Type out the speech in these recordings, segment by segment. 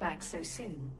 back so soon.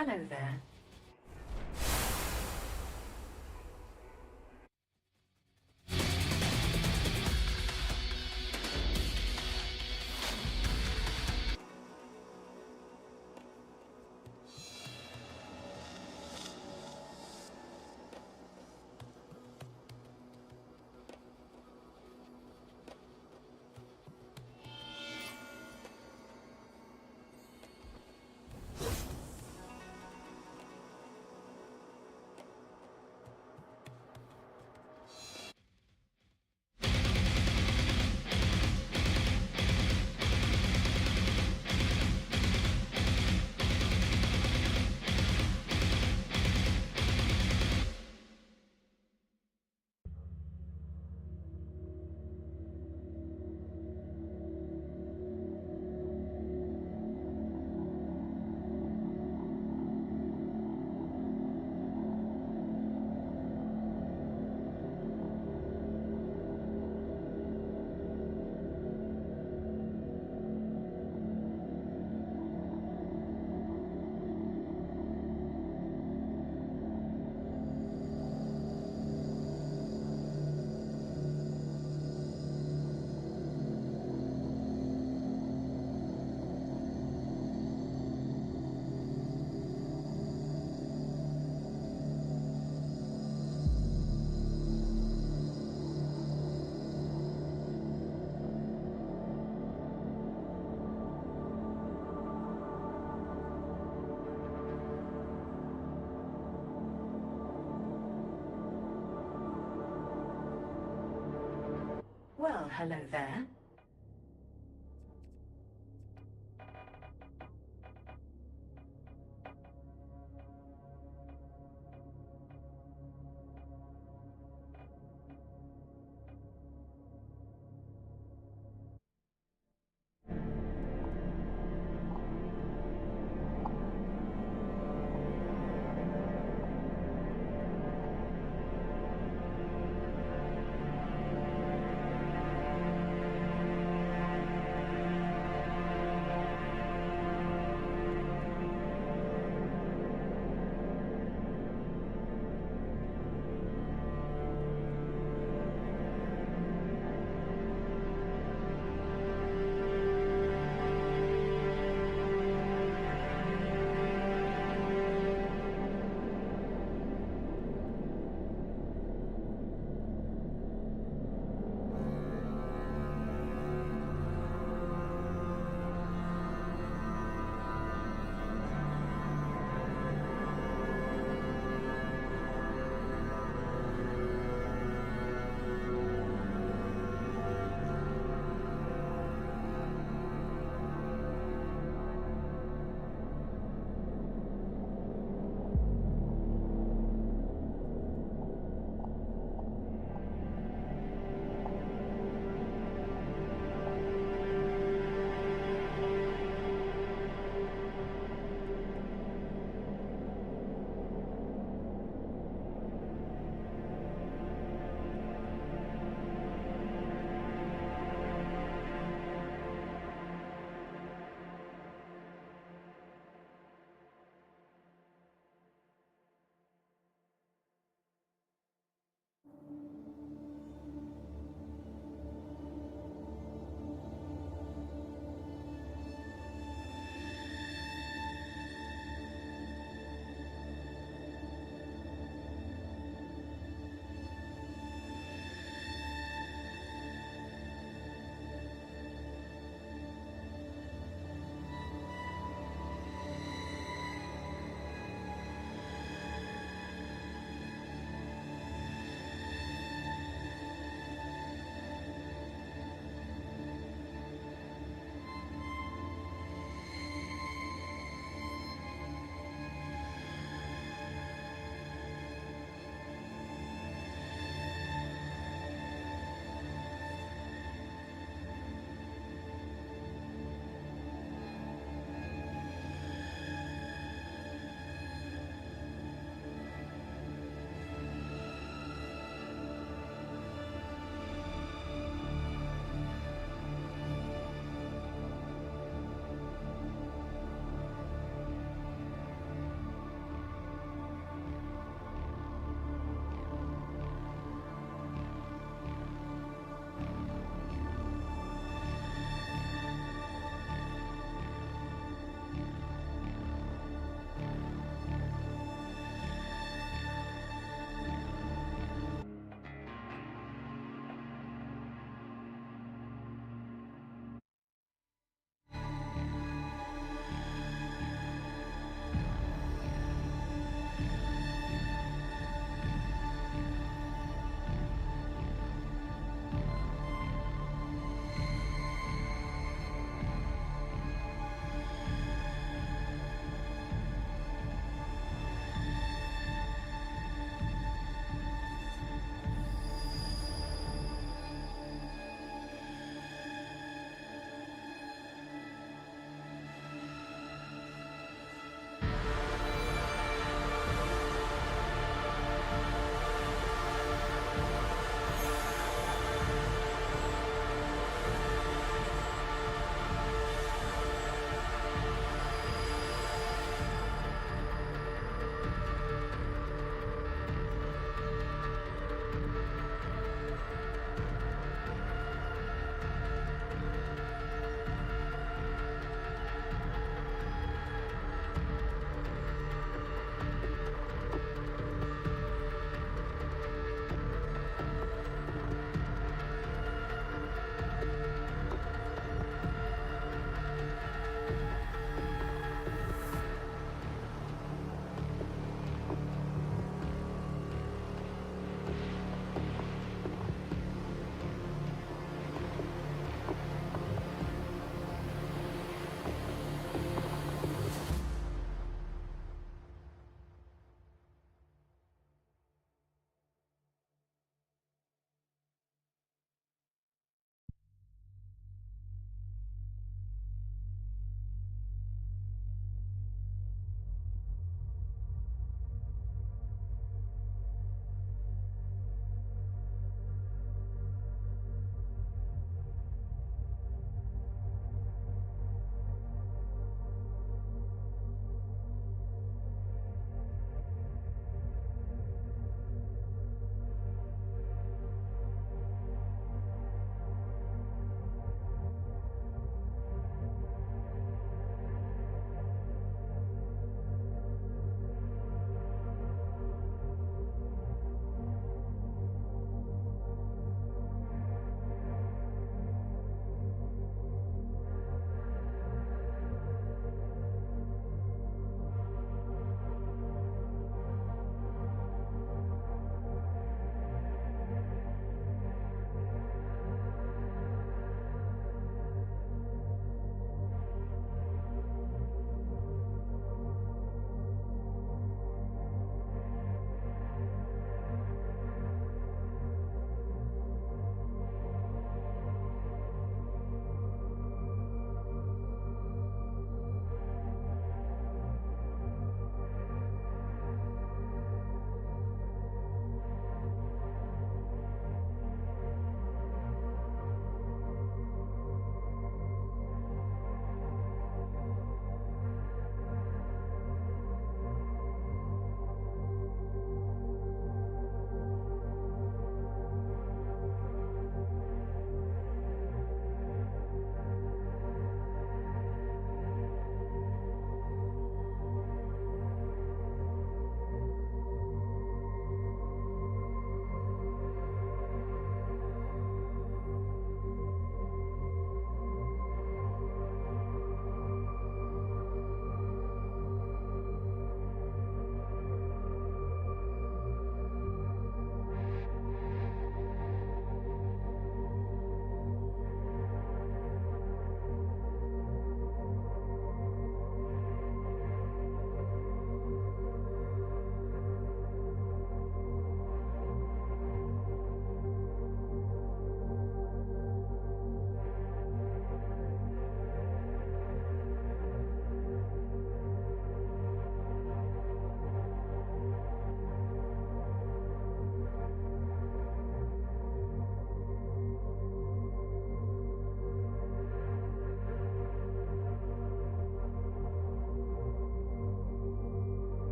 Hello there. Well, hello there.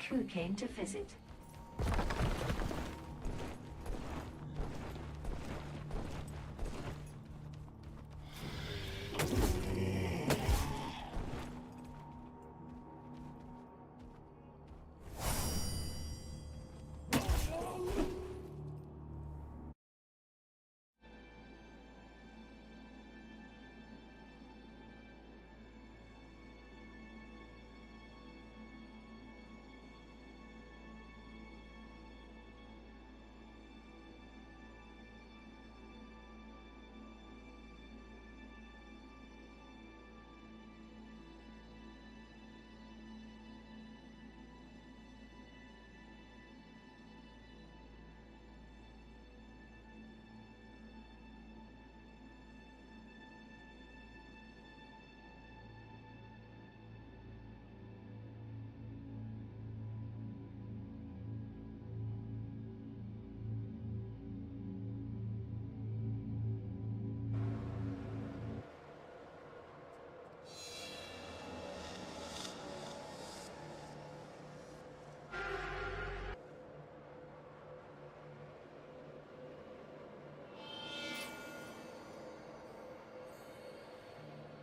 Look who came to visit.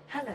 Hello.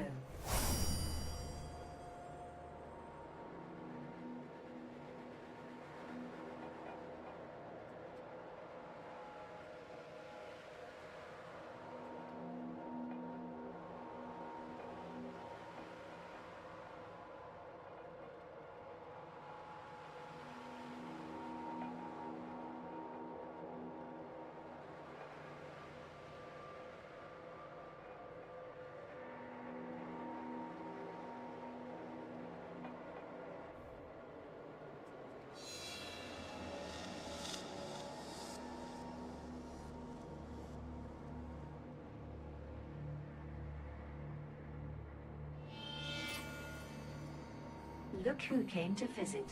Look who came to visit.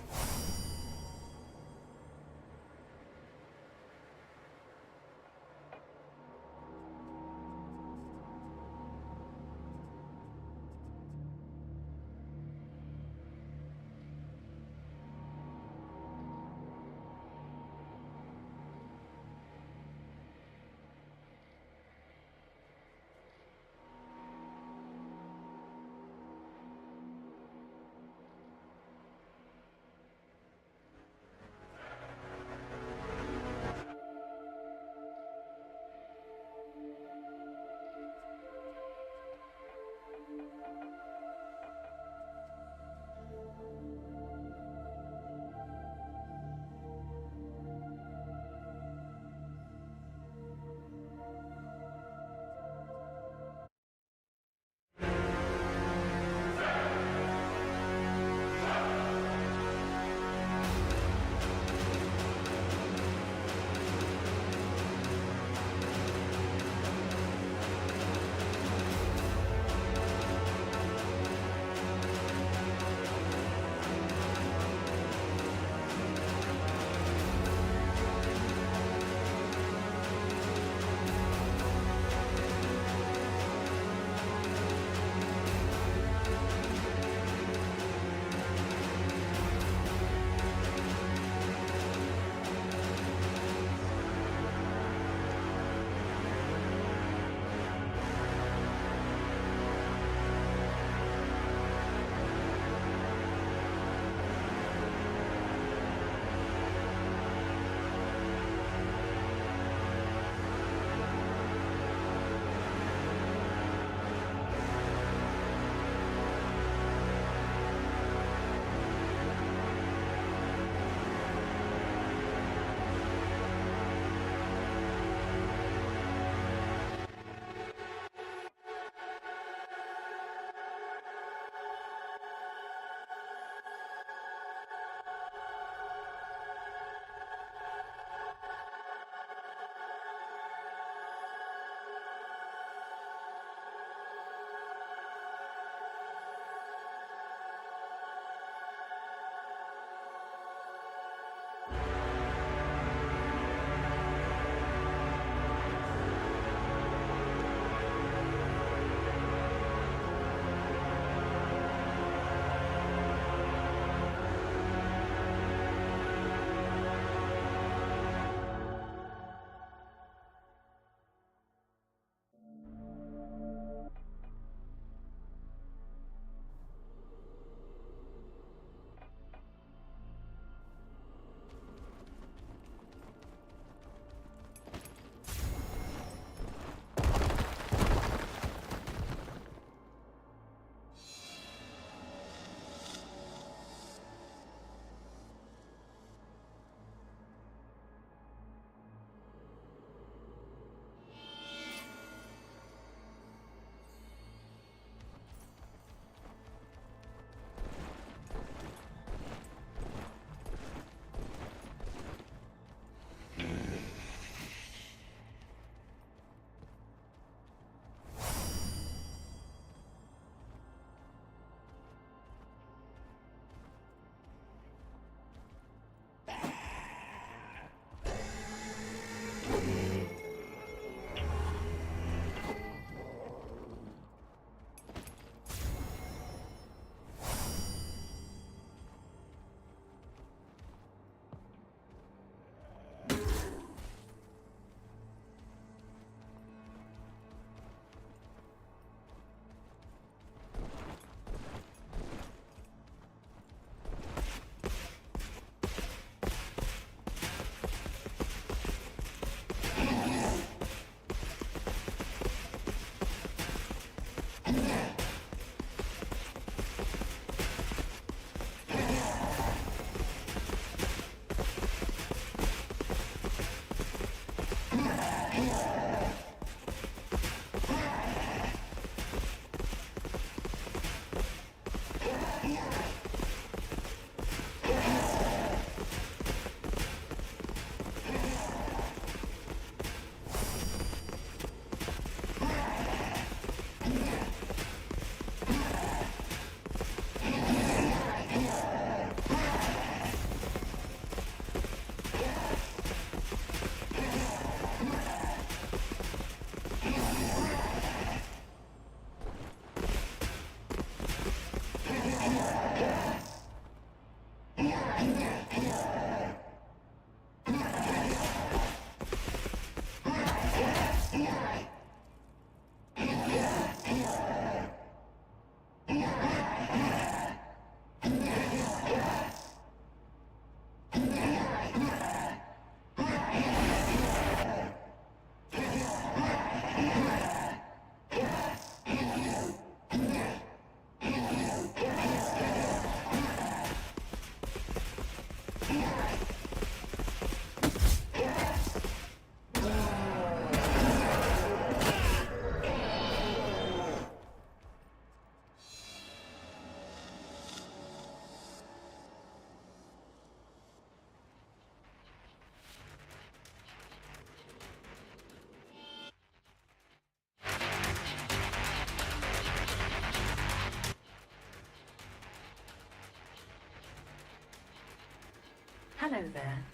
Hello there.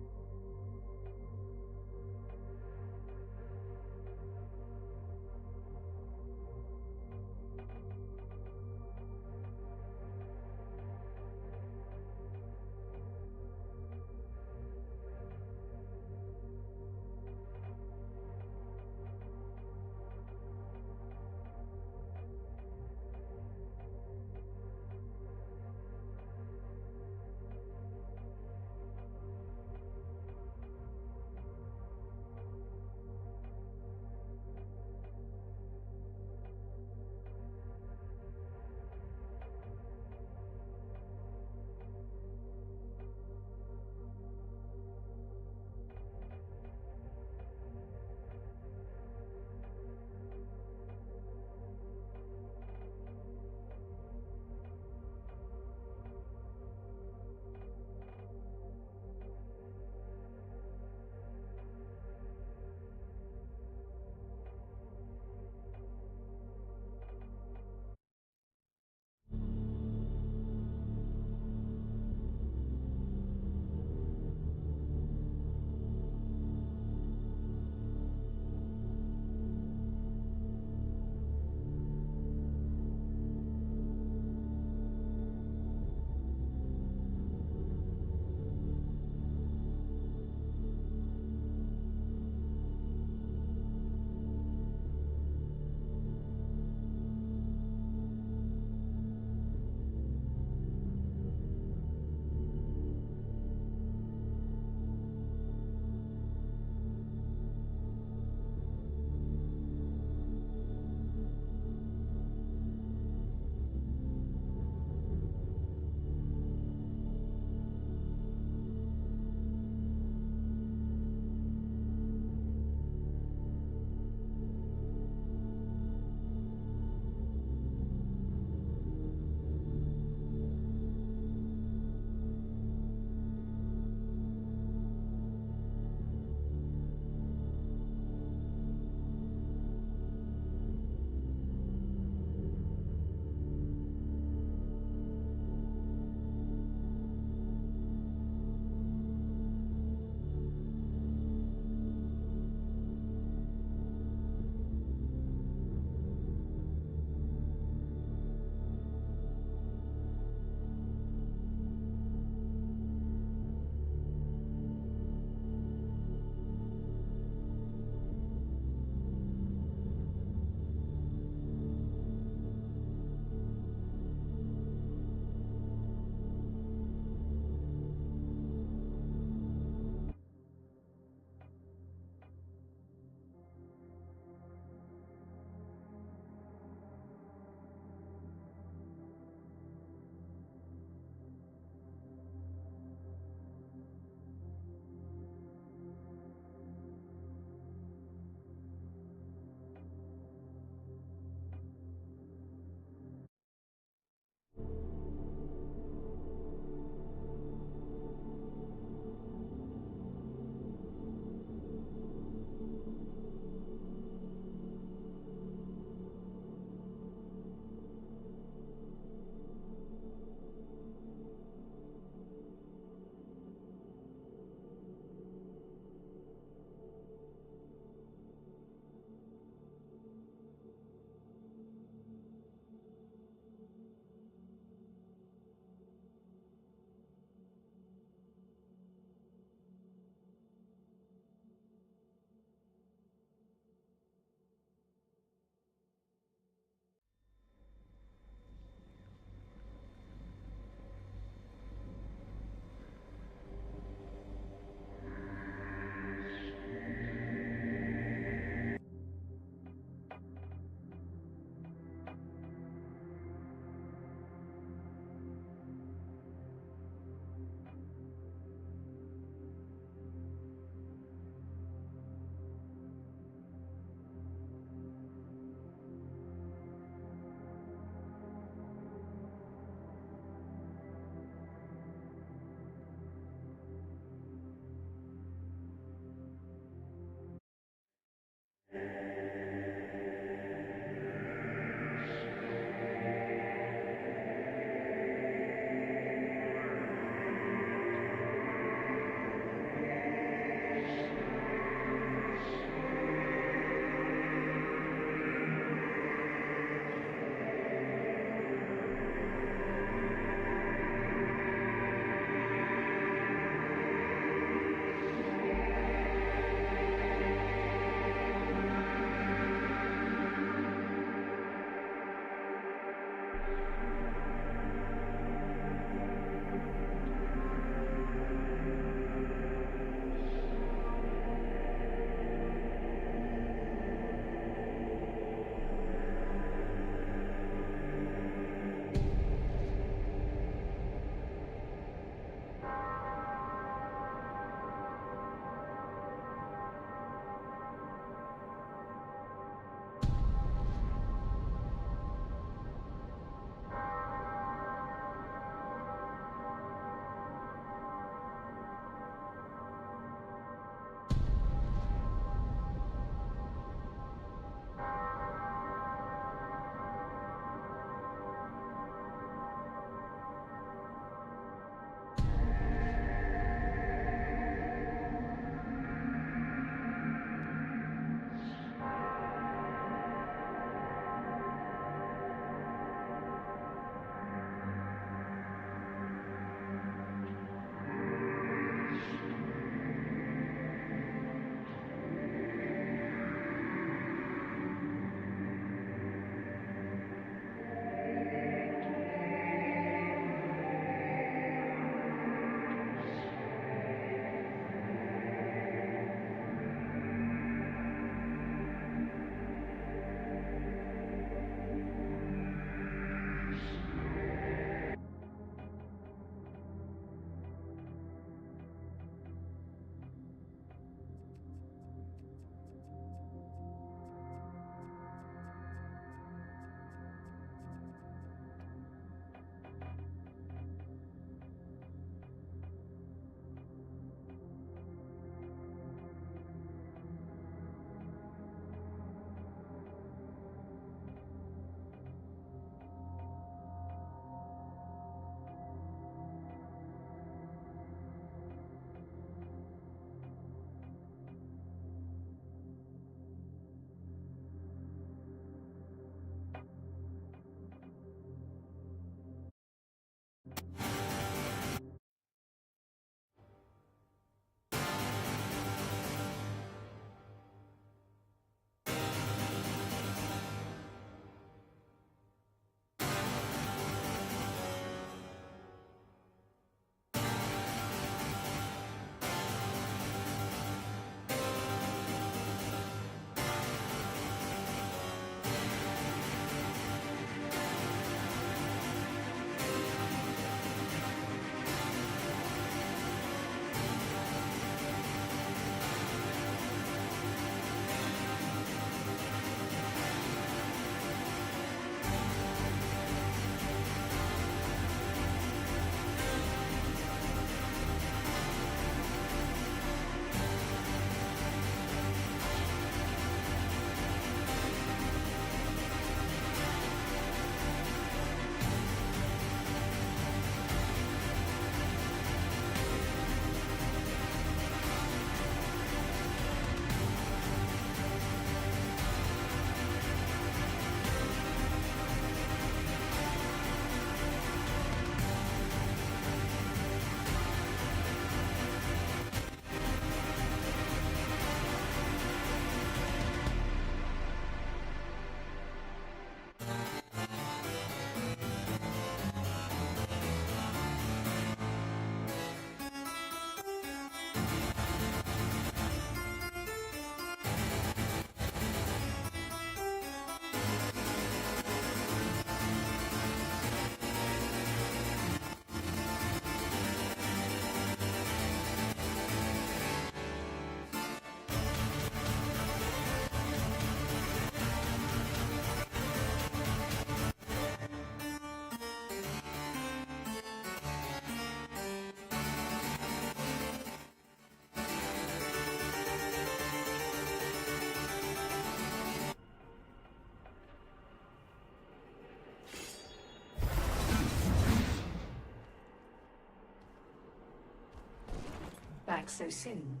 Back so soon.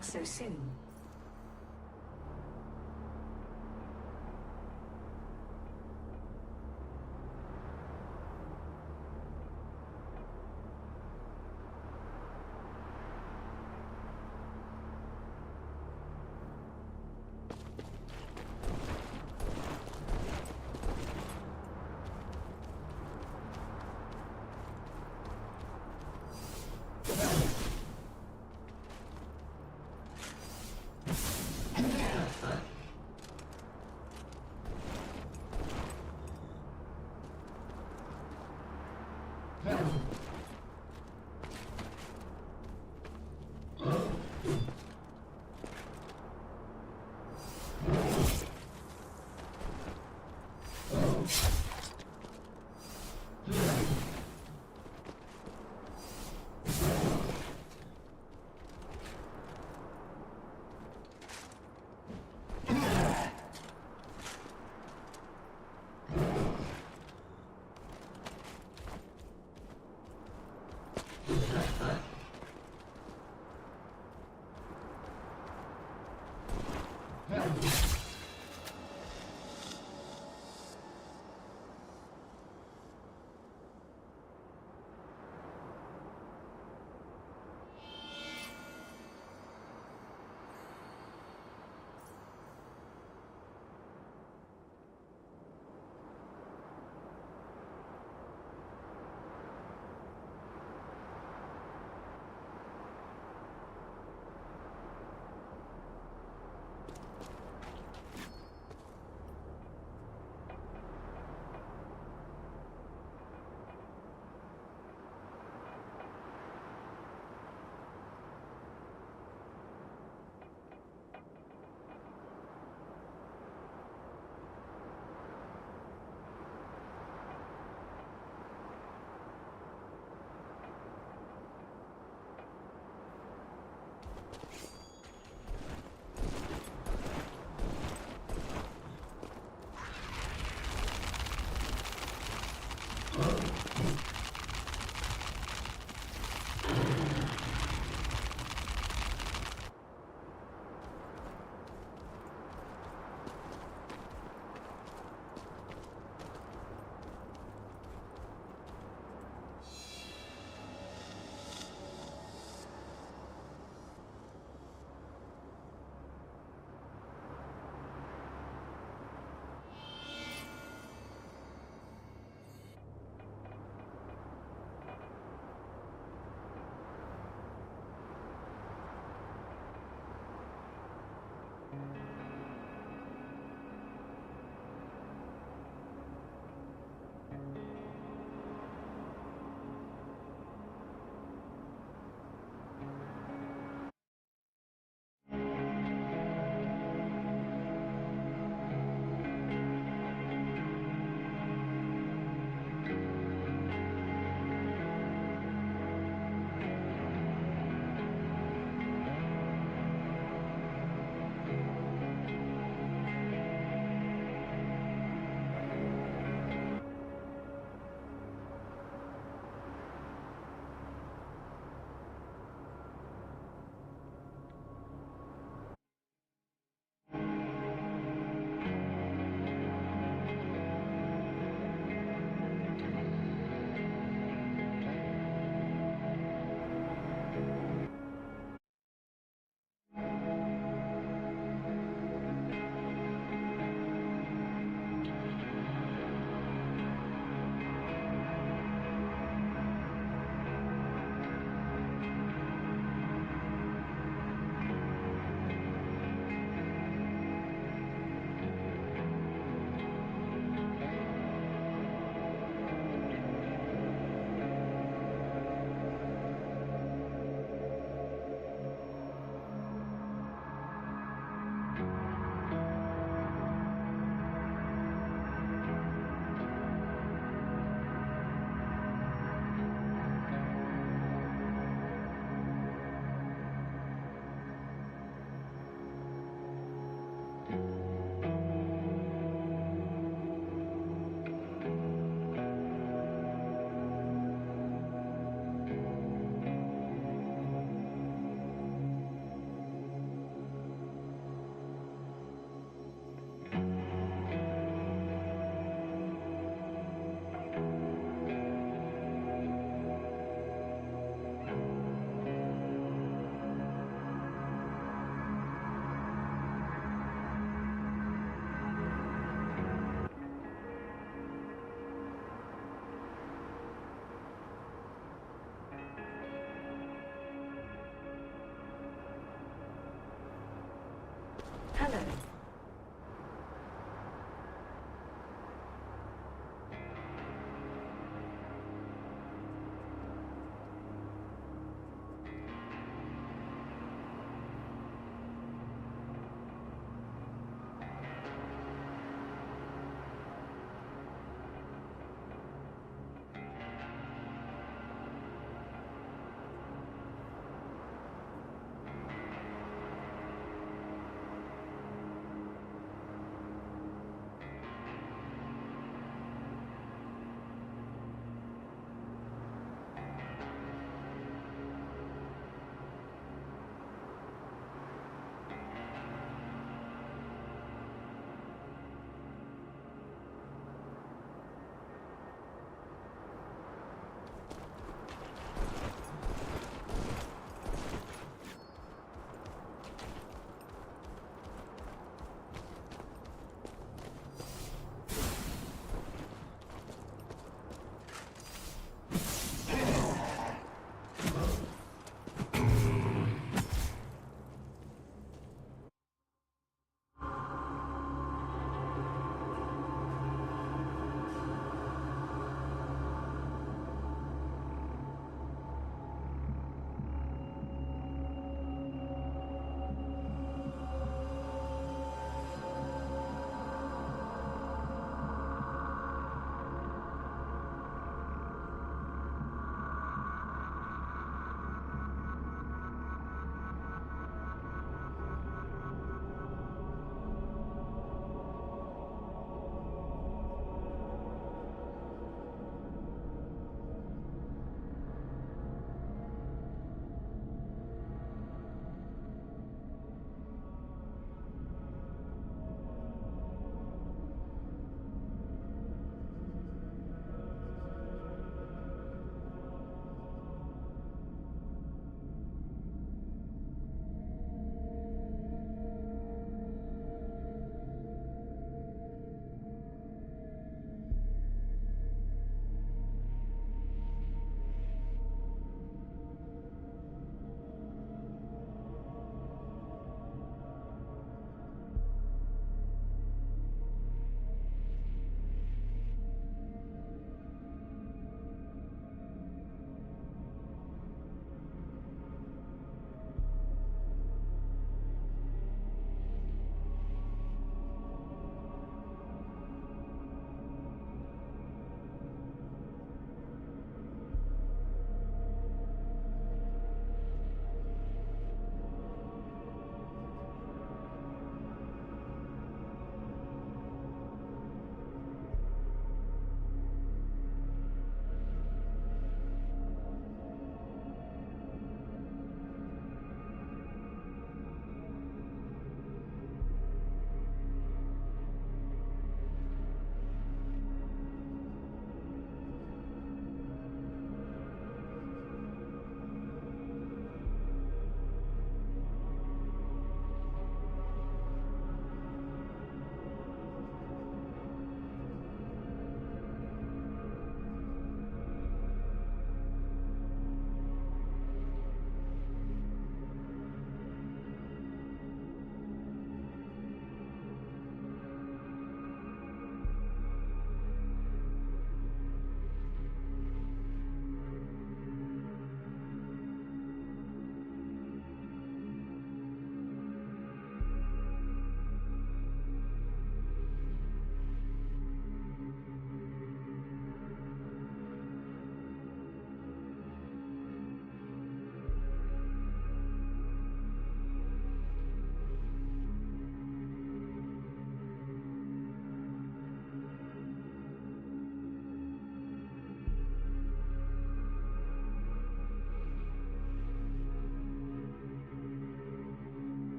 Back so soon.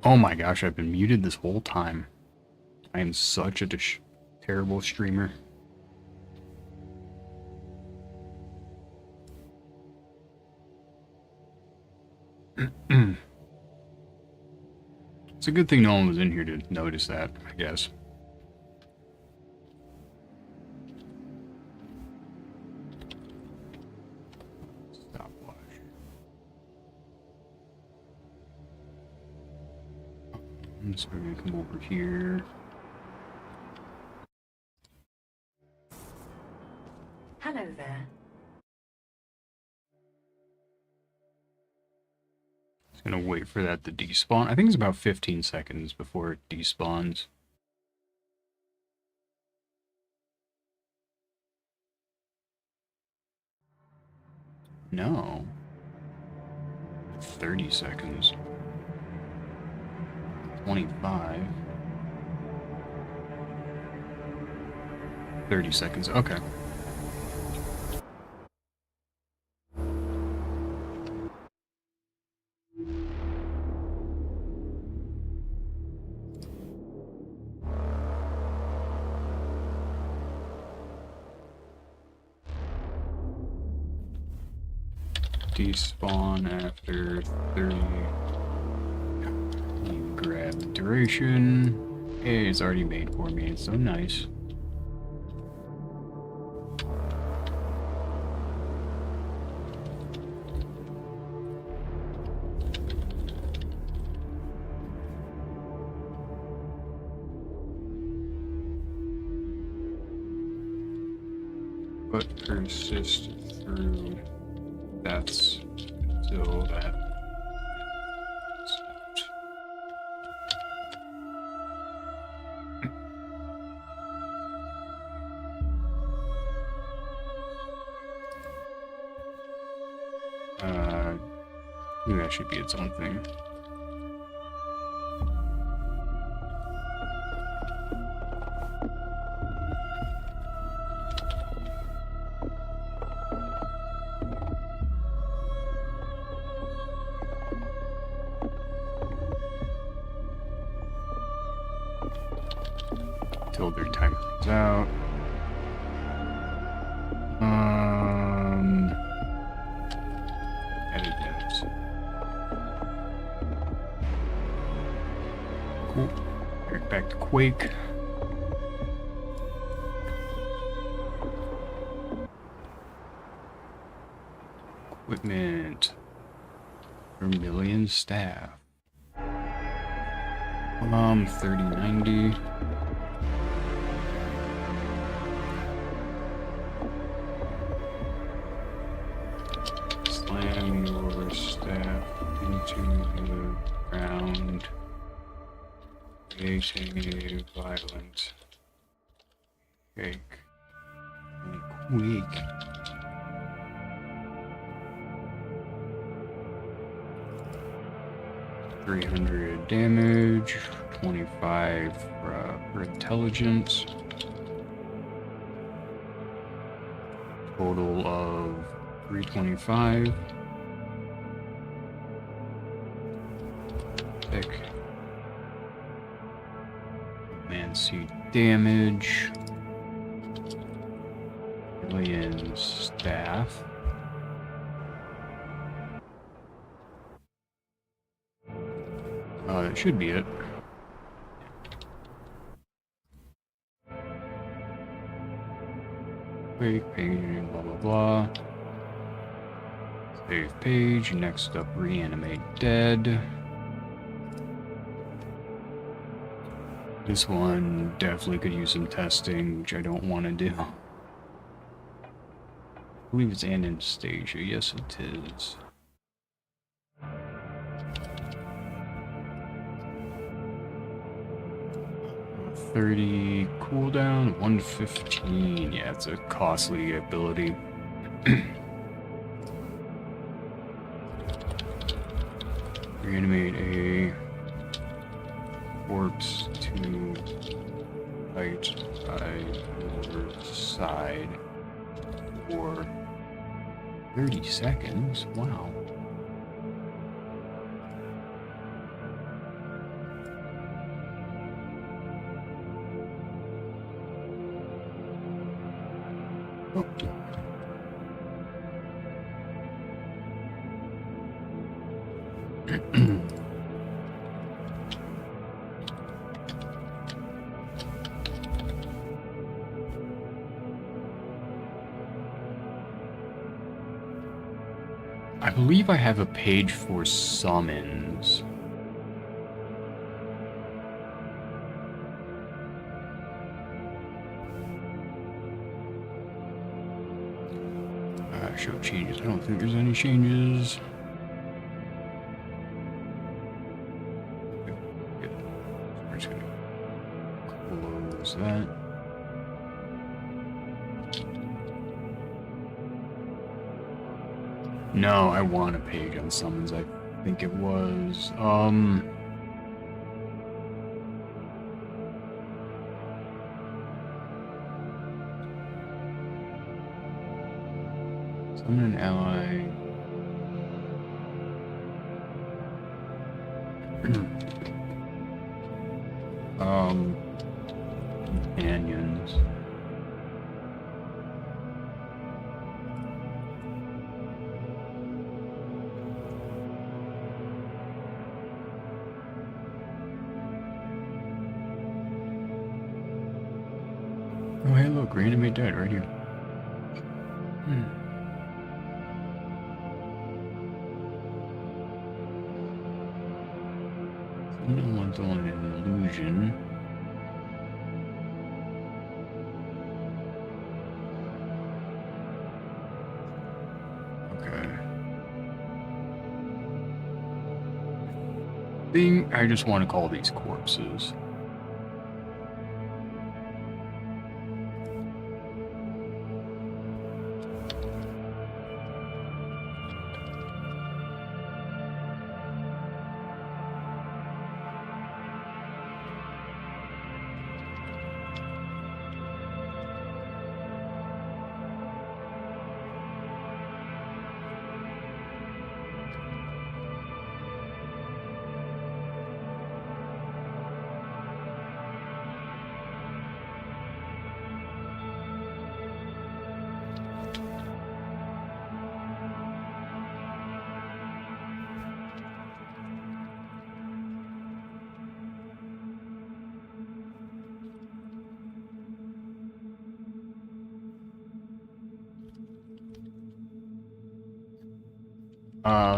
Oh my gosh, I've been muted this whole time. I am such a terrible streamer. It's a good thing no one was in here to notice that, I guess. Stopwatch. So we're gonna come over here. Hello there. Just gonna wait for that to despawn. I think it's about 15 seconds before it despawns. No. 30 seconds. 25. 30 seconds. Okay. Despawn after 30. You grab the duration. Hey, it's already made for me. It's so nice. But persist through. That's still that. Maybe that should be its own thing. Till their timer runs out. Edit notes. Cool. Back to Quake. Equipment. Vermilion staff. 3090. Slam your staff into the ground, creating a violent shake and quake. $300 damage, 25 for intelligence. Total of 325. Pick. Man, see damage. Alien staff. That should be it. Wake page, blah blah blah. Save page. Next up, reanimate dead. This one definitely could use some testing, which I don't want to do. I believe it's Anastasia. Yes, it is. $30 cooldown, 115. Yeah, it's a costly ability. Reanimate a corpse to fight by your side for 30 seconds. Wow. I believe I have a page for summons. Show changes. I don't think there's any changes. Good. We're just gonna close that. No, I want a page on summons. I think it was summon an ally. Companions. Oh, hey, look, reanimate dead right here. No one's on an illusion. I just want to call these corpses.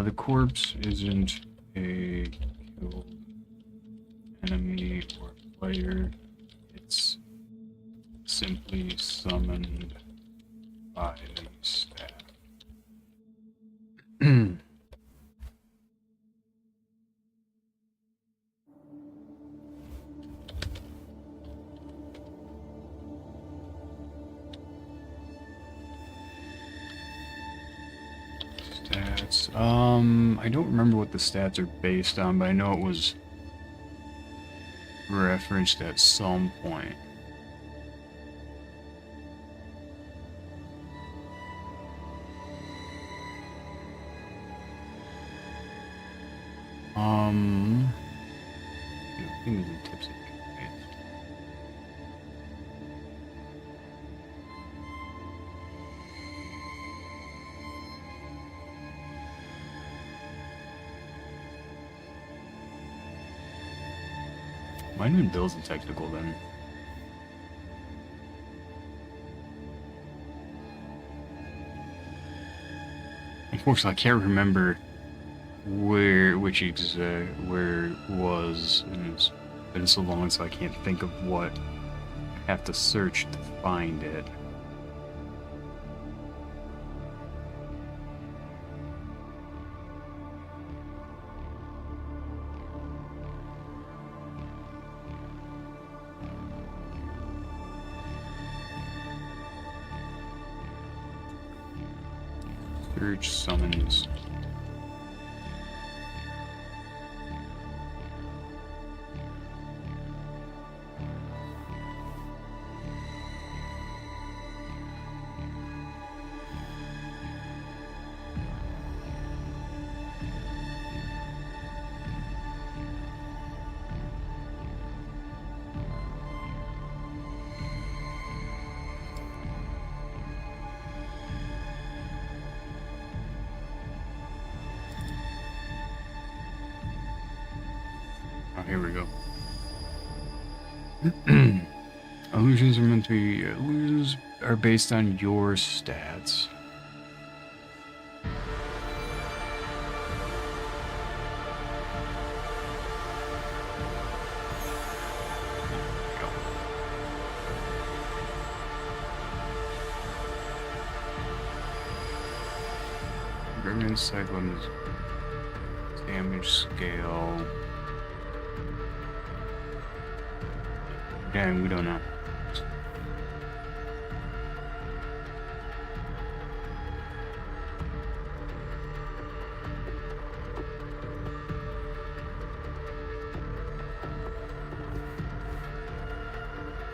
The corpse isn't a killed enemy or player. It's simply summoned by the staff. Stats. I don't remember what the stats are based on, but I know it was referenced at some point. Things and tips and campaigns. Mine even bills and technical then. Unfortunately, I can't remember where it was, and it's been so long, so I can't think of what. I have to search to find it. Search summons. here we go. Illusions are meant to be... Illusions are based on your stats. Insight limits, damage scale. Dang, we don't know.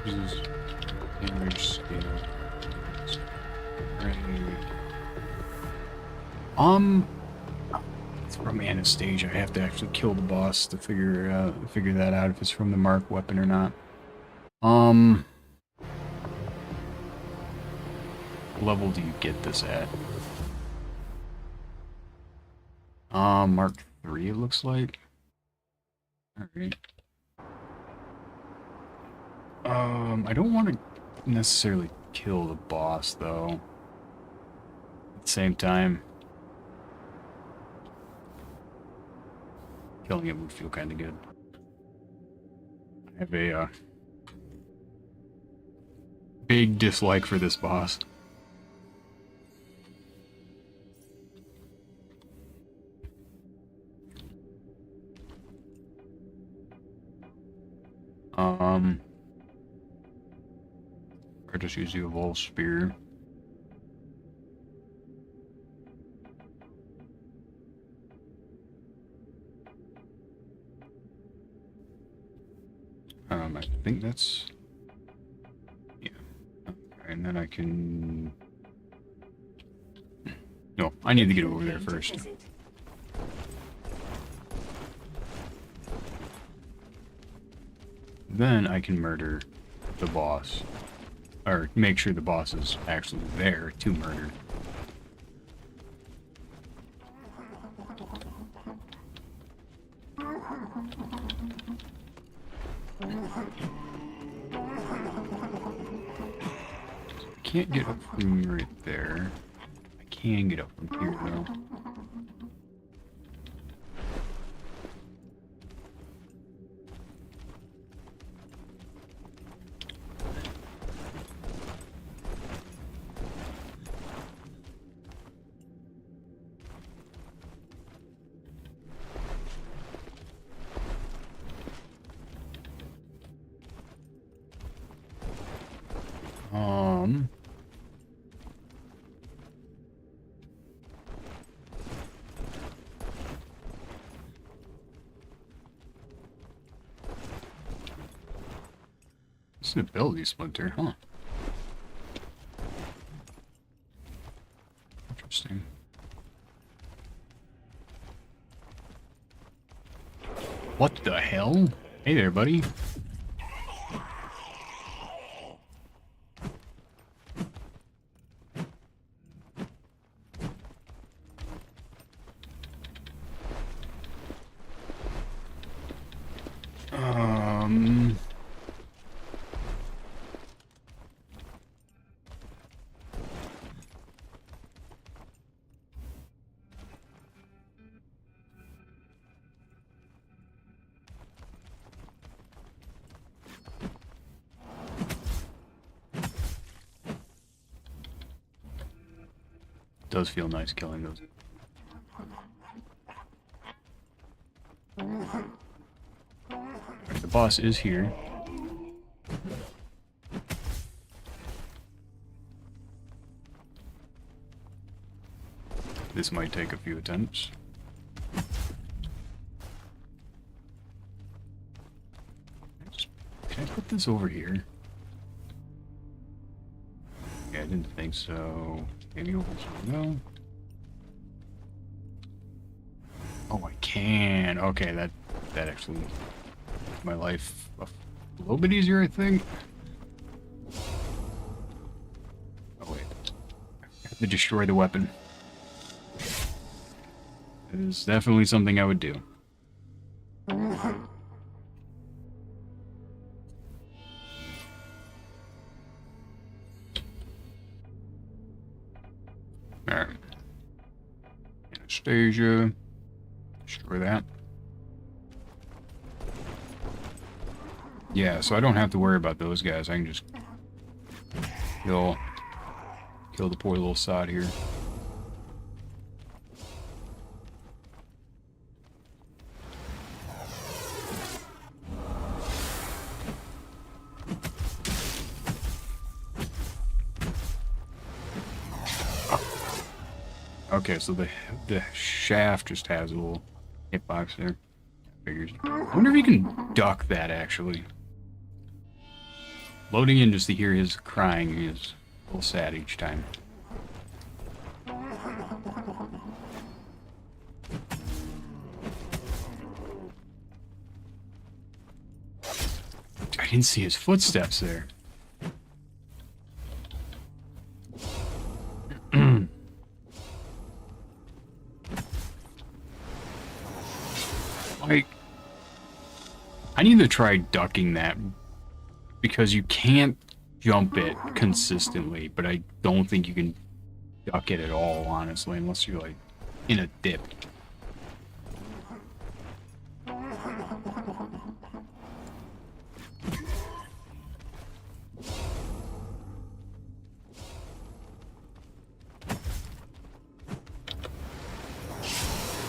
This is damage scale. It's from Anastasia. I have to actually kill the boss to figure that out if it's from the mark weapon or not. Level do you get this at? Mark 3 it looks like. Alright. I don't want to necessarily kill the boss though. At the same time, killing it would feel kind of good. I have a big dislike for this boss. Or just use the evolved spear. I think that's... Yeah. Okay, and then I can... No, I need to get over there first. Then I can murder the boss. Or make sure the boss is actually there to murder. I can't get up from right there. I can get up from here though. It's an ability splinter, huh? Interesting. What the hell? Hey there, buddy. Does feel nice killing those. Right, the boss is here. This might take a few attempts. Can I put this over here? Yeah, I didn't think so. Maybe over here. No. Oh, I can. Okay, that actually makes my life a little bit easier, I think. Oh wait, I have to destroy the weapon. It is definitely something I would do. Alright. Anastasia. Destroy that. Yeah, so I don't have to worry about those guys. I can just kill the poor little sod here. Okay, so the shaft just has a little hitbox there. Figures. I wonder if you can duck that, actually. Loading in just to hear his crying is a little sad each time. I didn't see his footsteps there. Like, I need to try ducking that because you can't jump it consistently, but I don't think you can duck it at all, honestly, unless you're like in a dip.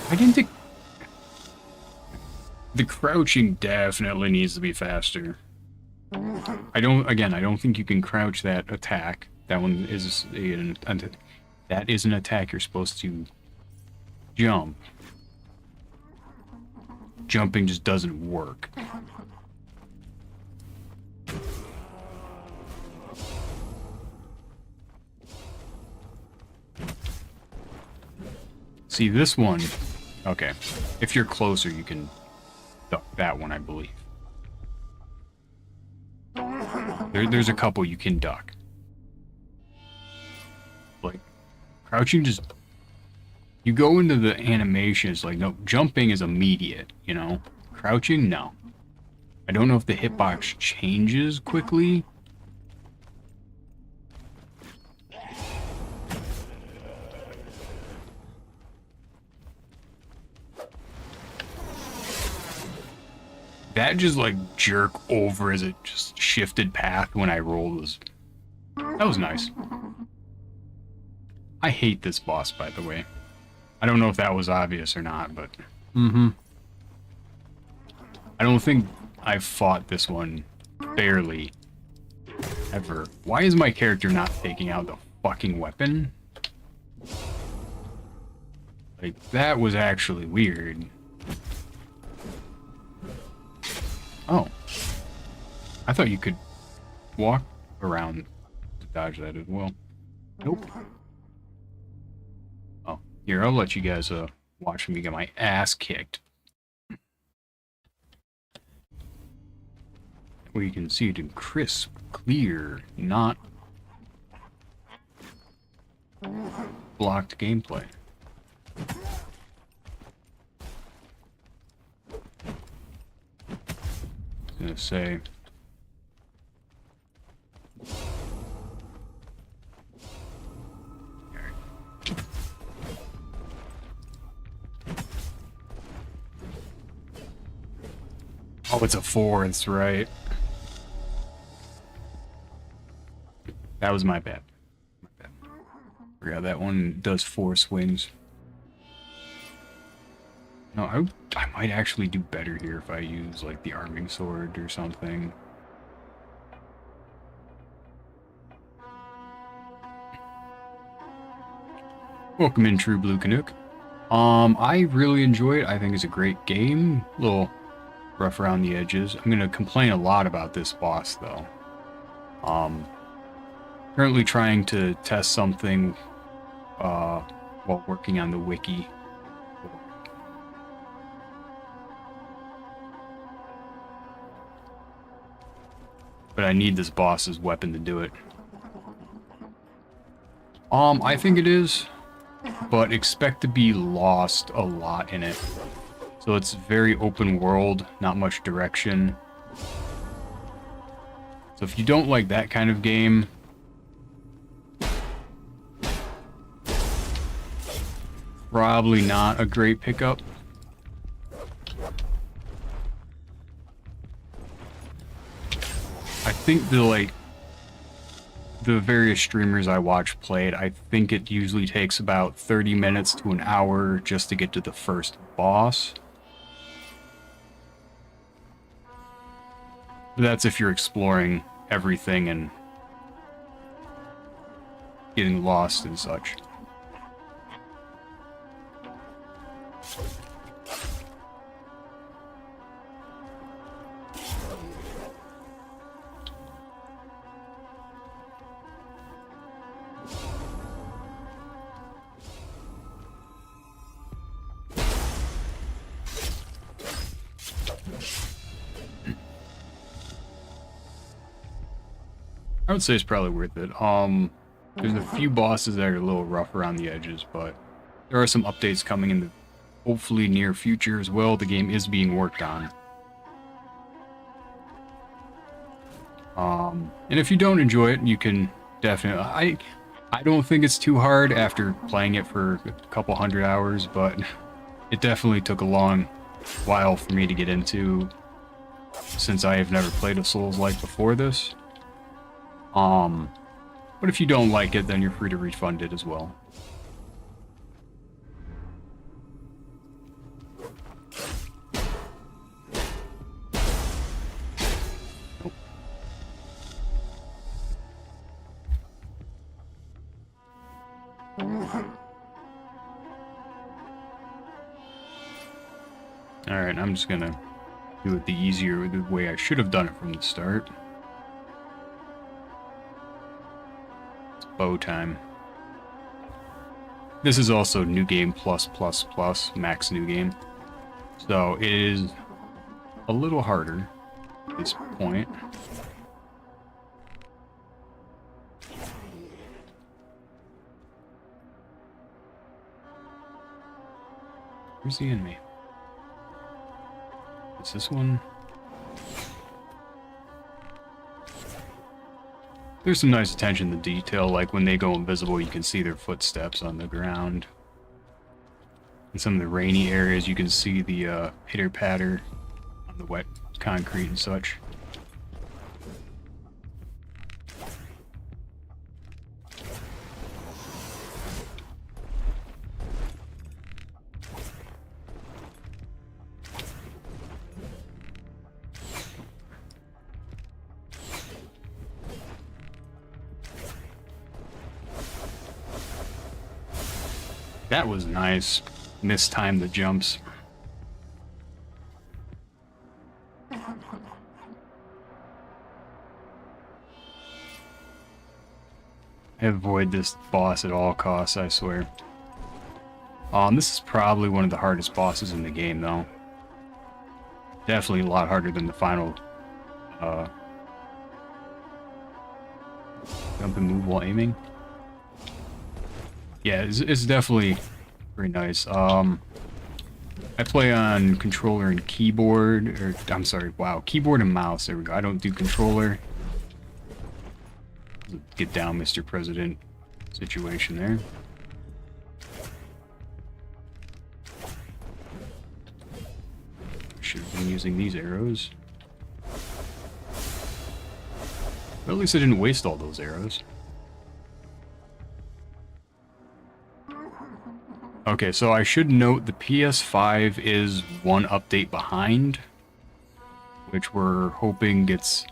I didn't think the crouching definitely needs to be faster. I don't think you can crouch that attack. That one is that is an attack you're supposed to jump. Jumping just doesn't work. See, this one, okay, if you're closer you can duck that one, I believe. There's a couple you can duck. Like, crouching just... You go into the animations, like, no, jumping is immediate, you know? Crouching, no. I don't know if the hitbox changes quickly. That just like jerk over as it just shifted path when I rolled was... That was nice. I hate this boss, by the way. I don't know if that was obvious or not, but... I don't think I've fought this one fairly. Ever. Why is my character not taking out the fucking weapon? Like, that was actually weird. Oh. I thought you could walk around to dodge that as well. Nope. Oh, here, I'll let you guys watch me get my ass kicked. Where you can see it in crisp, clear, not blocked gameplay. Gonna say oh, it's a 4, that's right. That was my bad. Forgot that one does 4 swings. No, I might actually do better here if I use, like, the arming sword or something. Welcome in, True Blue Canuck. I really enjoy it. I think it's a great game. A little rough around the edges. I'm gonna complain a lot about this boss, though. Currently trying to test something, while working on the wiki. But I need this boss's weapon to do it. I think it is, but expect to be lost a lot in it. So it's very open world, not much direction. So if you don't like that kind of game, probably not a great pickup. I think the various streamers I watch play it, I think it usually takes about 30 minutes to an hour just to get to the first boss. But that's if you're exploring everything and getting lost and such. I would say it's probably worth it. There's a few bosses that are a little rough around the edges, but there are some updates coming in the hopefully near future as well. The game is being worked on. And if you don't enjoy it, you can definitely... I don't think it's too hard after playing it for a couple hundred hours, but it definitely took a long while for me to get into, since I have never played a Souls-like before this. But if you don't like it, then you're free to refund it as well. Alright, I'm just gonna do it the way I should have done it from the start. It's bow time. This is also New Game Plus Plus Plus, Max New Game. So it is a little harder at this point. Where's the enemy? Is this one? There's some nice attention to detail, like when they go invisible, you can see their footsteps on the ground. In some of the rainy areas, you can see the pitter-patter on the wet concrete and such. That was nice. Mistimed the jumps. I avoid this boss at all costs, I swear. This is probably one of the hardest bosses in the game, though. Definitely a lot harder than the final jump and move while aiming. Yeah, it's definitely very nice. I play on controller and keyboard, or I'm sorry, wow, keyboard and mouse. There we go. I don't do controller. Get down, Mr. President situation there. Should have been using these arrows. But at least I didn't waste all those arrows. Okay, so I should note the PS5 is one update behind, which we're hoping gets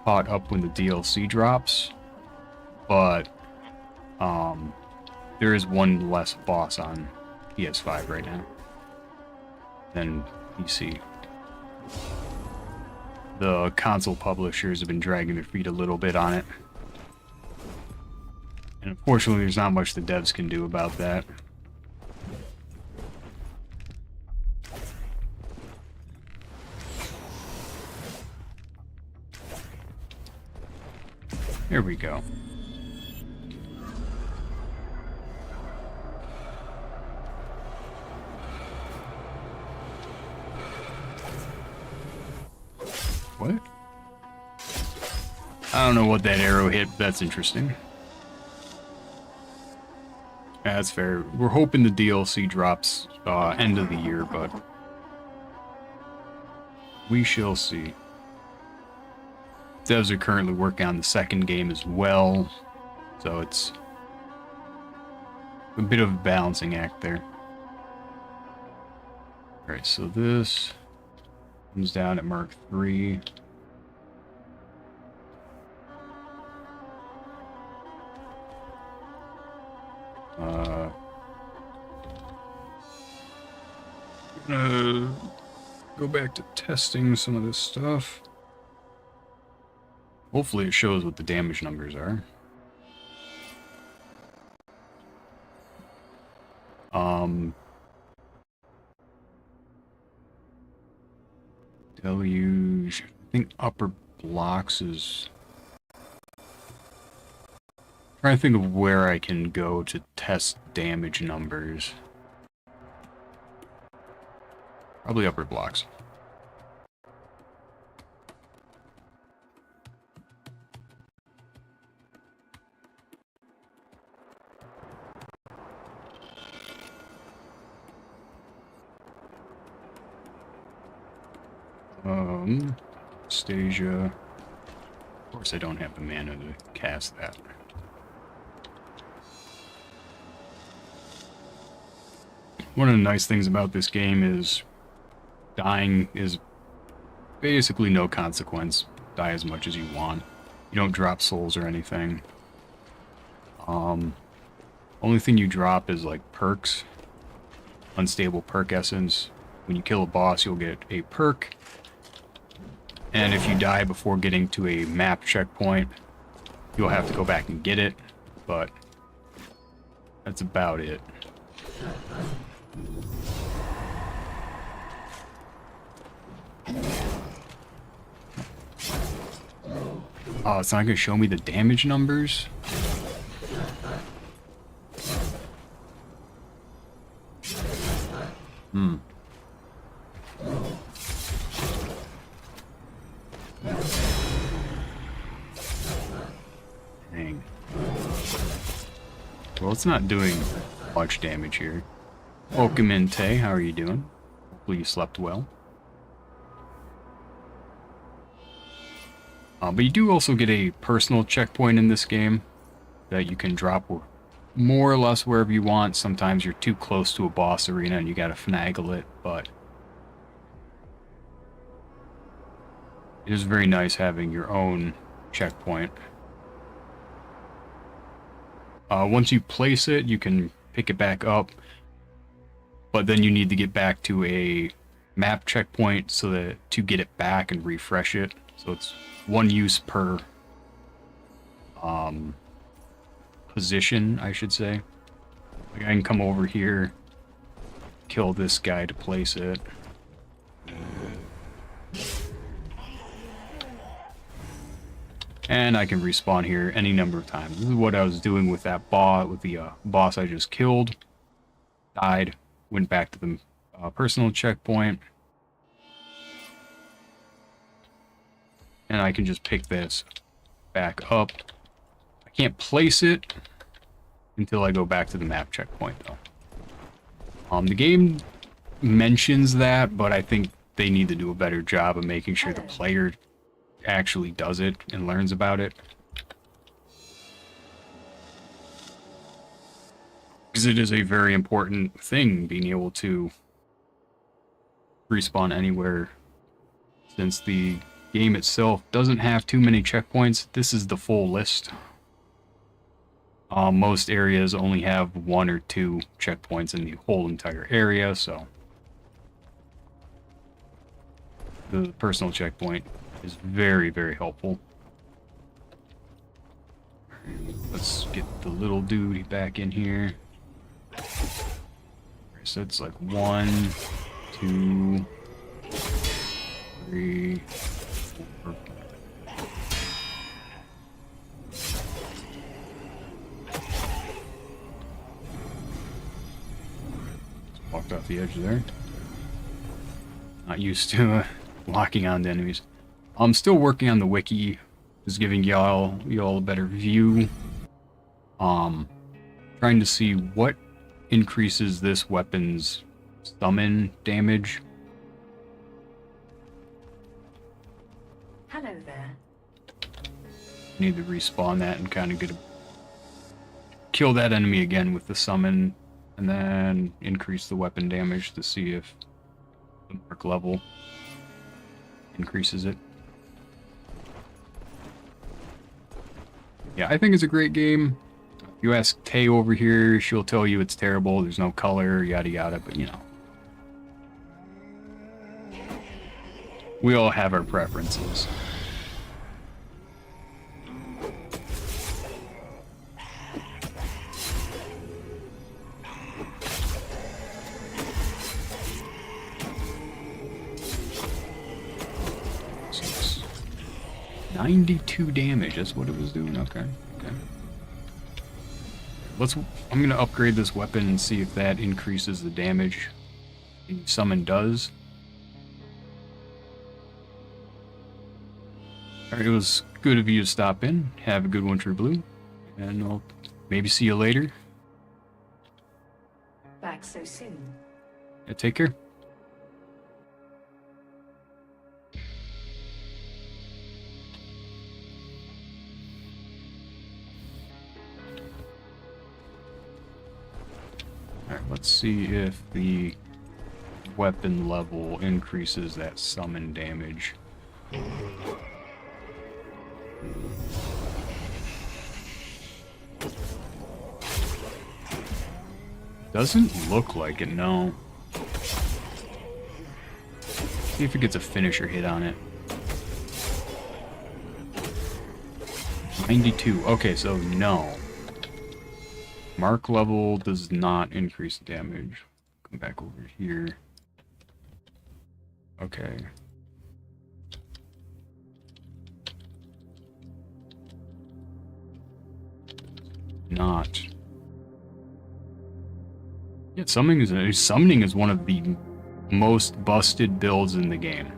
caught up when the DLC drops. But there is one less boss on PS5 right now than PC. The console publishers have been dragging their feet a little bit on it. And unfortunately, there's not much the devs can do about that. There we go. What? I don't know what that arrow hit, but that's interesting. That's fair. We're hoping the DLC drops end of the year, but we shall see. Devs are currently working on the second game as well, so it's a bit of a balancing act there. Alright, so this comes down at Mark 3. Gonna go back to testing some of this stuff. Hopefully it shows what the damage numbers are. Deluge, I think upper blocks is... Trying to think of where I can go to test damage numbers. Probably upper blocks. Stasia. Of course I don't have the mana to cast that. One of the nice things about this game is dying is basically no consequence. Die as much as you want. You don't drop souls or anything. Only thing you drop is like perks. Unstable perk essence. When you kill a boss, you'll get a perk. And if you die before getting to a map checkpoint, you'll have to go back and get it. But that's about it. Oh, it's not going to show me the damage numbers? Dang. Well, it's not doing much damage here. Welcome in, Tay. How are you doing? Hopefully you slept well. But you do also get a personal checkpoint in this game that you can drop more or less wherever you want. Sometimes you're too close to a boss arena and you gotta finagle it, but it is very nice having your own checkpoint. Once you place it, you can pick it back up, but then you need to get back to a map checkpoint so that to get it back and refresh it. So it's one use per position, I should say. Like I can come over here, kill this guy to place it. And I can respawn here any number of times. This is what I was doing with that boss, with the boss I just killed. Died, went back to the personal checkpoint. And I can just pick this back up. I can't place it until I go back to the map checkpoint, though. The game mentions that, but I think they need to do a better job of making sure the player actually does it and learns about it. Because it is a very important thing, being able to respawn anywhere, since the game itself doesn't have too many checkpoints. This is the full list. Most areas only have 1 or 2 checkpoints in the whole entire area, so the personal checkpoint is very, very helpful. Let's get the little dude back in here. So it's like 1, 2, 3, 4. Walked off the edge there. Not used to locking on to enemies. I'm still working on the wiki, just giving y'all a better view. Trying trying to see what increases this weapon's summon damage. Hello there. Need to respawn that and kind of kill that enemy again with the summon, and then increase the weapon damage to see if the mark level increases it. Yeah, I think it's a great game. If you ask Tay over here, she'll tell you it's terrible, there's no color, yada yada, but you know. We all have our preferences. So 92 damage, that's what it was doing, okay. I'm gonna upgrade this weapon and see if that increases the damage the summon does. Alright, it was good of you to stop in. Have a good one, True Blue. And I'll maybe see you later. Back so soon. Yeah, take care. Alright, let's see if the weapon level increases that summon damage. Doesn't look like it, no. See if it gets a finisher hit on it. 92. Okay, so no. Mark level does not increase damage. Come back over here. Okay. Not. Yeah, summoning is one of the most busted builds in the game.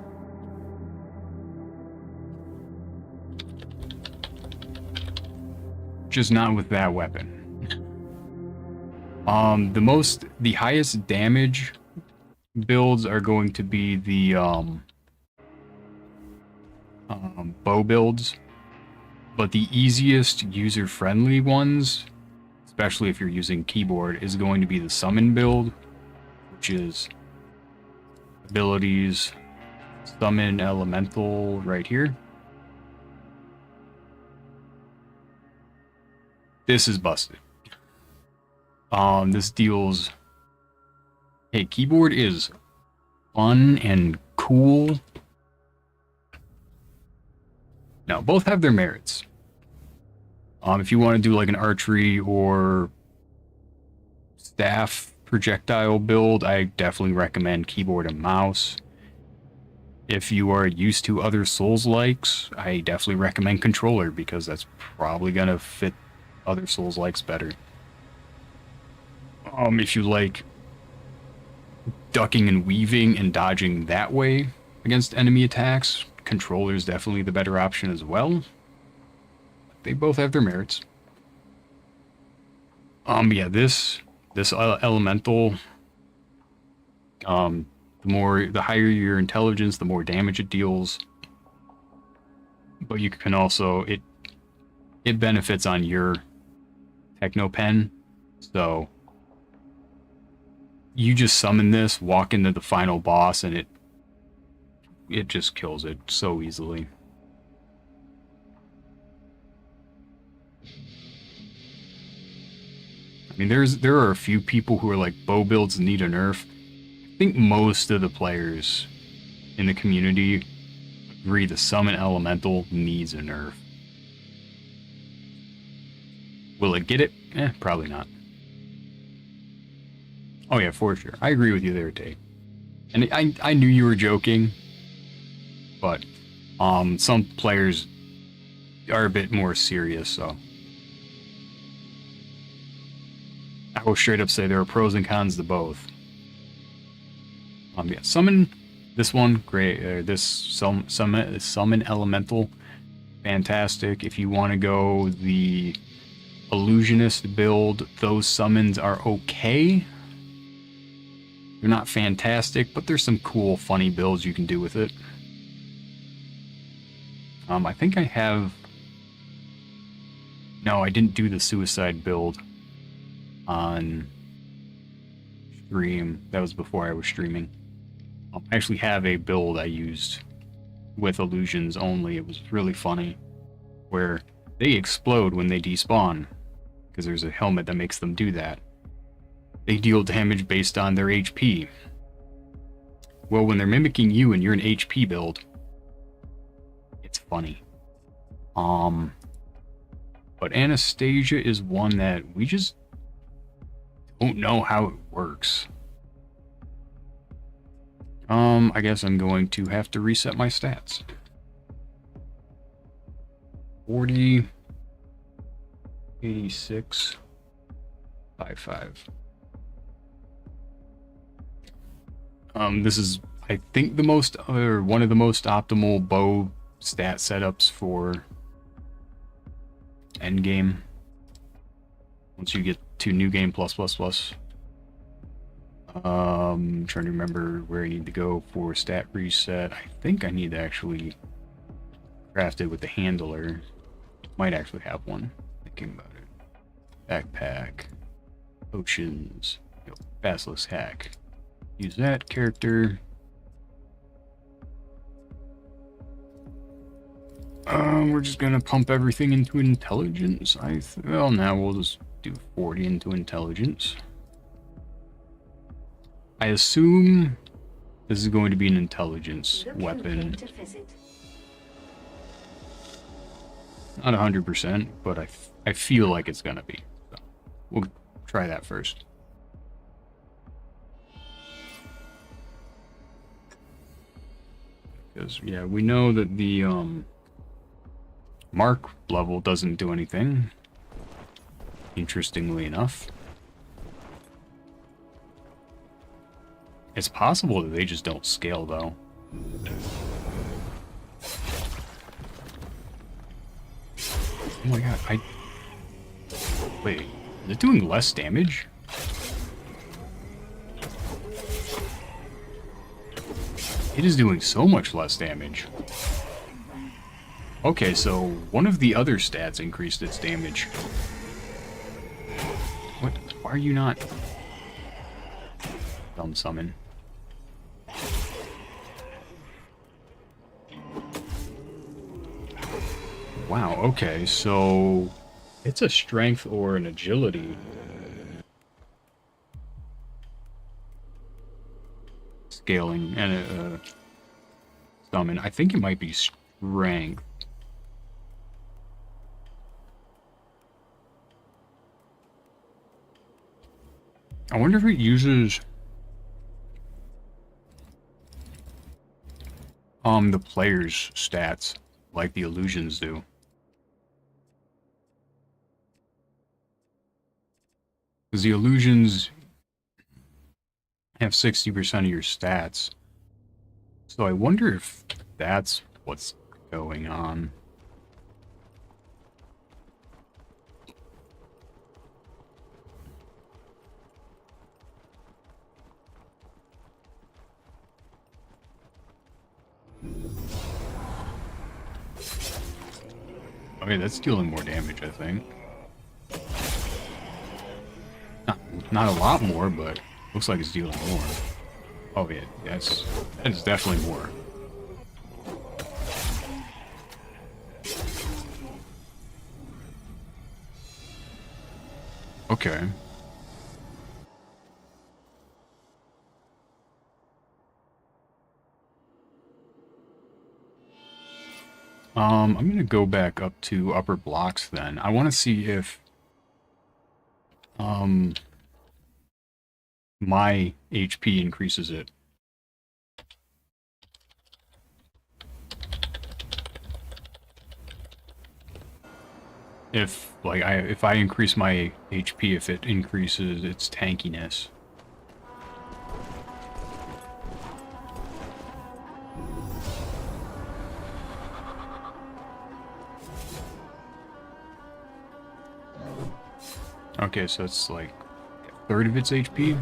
Just not with that weapon. The highest damage builds are going to be the bow builds, but the easiest user-friendly ones, especially if you're using keyboard, is going to be the summon build, which is abilities, summon elemental right here. This is busted. This deals... Hey, keyboard is fun and cool. Now, both have their merits. If you want to do like an archery or staff projectile build, I definitely recommend keyboard and mouse. If you are used to other Souls-likes, I definitely recommend controller, because that's probably going to fit other Souls-likes better. If you like ducking and weaving and dodging that way against enemy attacks, controller is definitely the better option as well. They both have their merits. Yeah, this elemental, the higher your intelligence, the more damage it deals. But you can also, it benefits on your techno pen, so you just summon this, walk into the final boss, and it just kills it so easily. I mean, there are a few people who are like, bow builds need a nerf. I think most of the players in the community agree the summon elemental needs a nerf. Will it get it? Probably not. Oh yeah, for sure. I agree with you there, Tay. And I knew you were joking, but some players are a bit more serious, so I will straight up say there are pros and cons to both. Yeah, summon this one, great. This summon elemental, fantastic. If you want to go the illusionist build, those summons are okay. They're not fantastic, but there's some cool, funny builds you can do with it. I think I have... No, I didn't do the suicide build on stream. That was before I was streaming. I actually have a build I used with illusions only. It was really funny, where they explode when they despawn, because there's a helmet that makes them do that. They deal damage based on their HP. Well, when they're mimicking you and you're an HP build, it's funny. But Anastasia is one that we just don't know how it works. I guess I'm going to have to reset my stats. 40, 86, 55. This is, I think, the most, or one of the most optimal bow stat setups for endgame. Once you get to New Game plus. Trying to remember where I need to go for stat reset. I think I need to actually craft it with the handler. Might actually have one, thinking about it. Backpack, potions, Basilisk hack. Use that character. We're just gonna pump everything into intelligence. Well, now we'll just do 40 into intelligence. I assume this is going to be an intelligence weapon. Not 100%, but I feel like it's gonna be. So we'll try that first. Because, yeah, we know that the mark level doesn't do anything, interestingly enough. It's possible that they just don't scale, though. Oh my god, Wait, is it doing less damage? It is doing so much less damage. Okay, so one of the other stats increased its damage. What? Why are you not? Dumb summon. Wow, okay, so it's a strength or an agility. Scaling and a summon. I think it might be strength. I wonder if it uses the player's stats like the illusions do. Because the illusions have 60% of your stats. So I wonder if that's what's going on. Okay, that's dealing more damage, I think. Not a lot more, but looks like it's dealing more. Oh yeah, that's definitely more. Okay. I'm gonna go back up to upper blocks then. I want to see if my HP increases it. If I increase my HP, if it increases its tankiness. Okay, so it's like a third of its HP.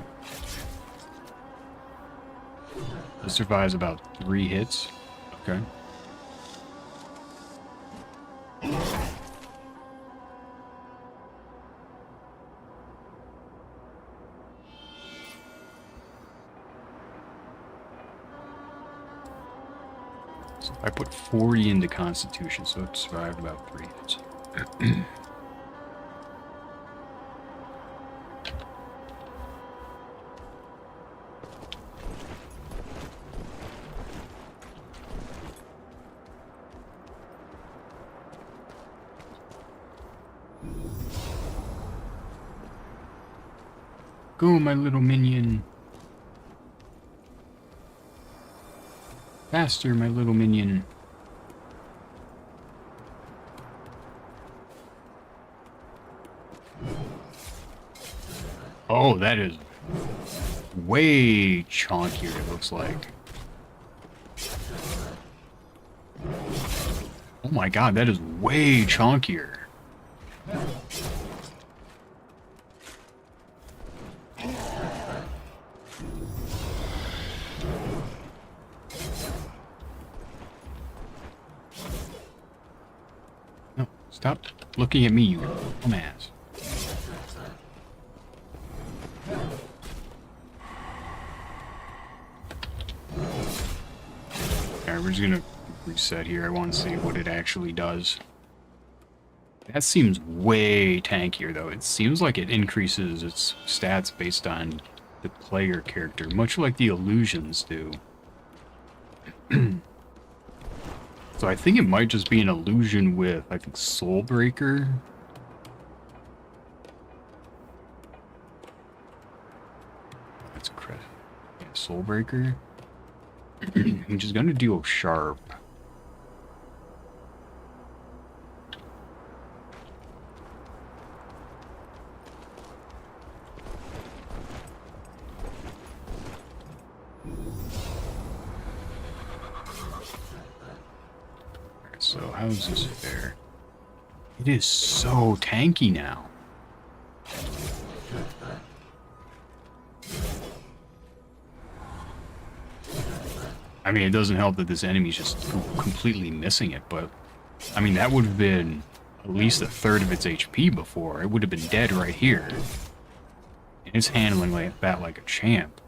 It survives about 3 hits. Okay. So if I put 40 into Constitution, so it survived about 3 hits. Go, my little minion. Faster, my little minion. Oh, that is way chunkier, it looks like. Oh my god, that is way chunkier. No, stop looking at me, you dumbass. Alright, we're just gonna reset here. I want to see what it actually does. That seems way tankier, though. It seems like it increases its stats based on the player character, much like the illusions do. So I think it might just be an illusion with, I think, Soulbreaker. That's a credit. Yeah, Soulbreaker. Which is going to deal sharp. So how's this fare? It is so tanky now. I mean, it doesn't help that this enemy's just completely missing it, but I mean, that would have been at least a third of its HP before. It would have been dead right here. And it's handling that like a champ.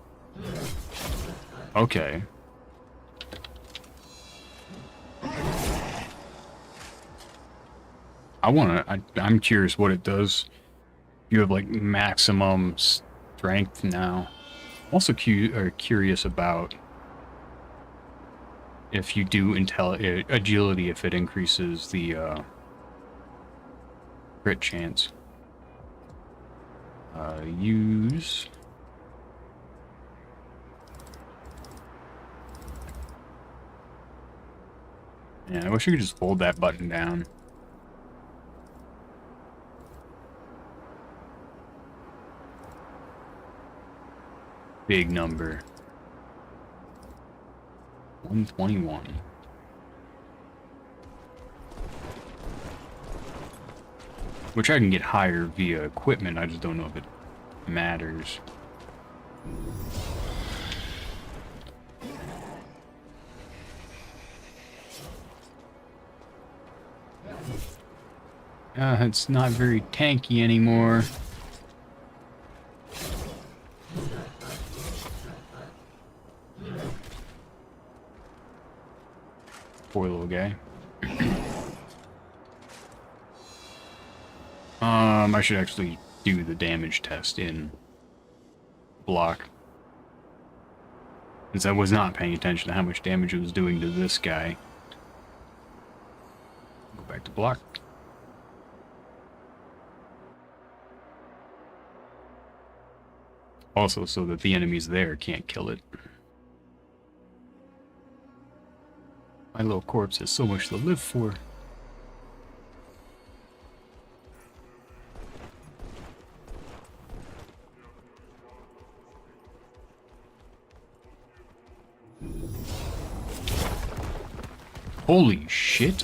Okay. I'm curious what it does. You have like maximum strength now. I'm also curious about if you do agility, if it increases the crit chance. Use. Yeah, I wish I could just hold that button down. Big number. 121. Which I can get higher via equipment, I just don't know if it matters. It's not very tanky anymore. Poor little guy. I should actually do the damage test in block, since I was not paying attention to how much damage it was doing to this guy. Go back to block. Also, so that the enemies there can't kill it. My little corpse has so much to live for. Holy shit.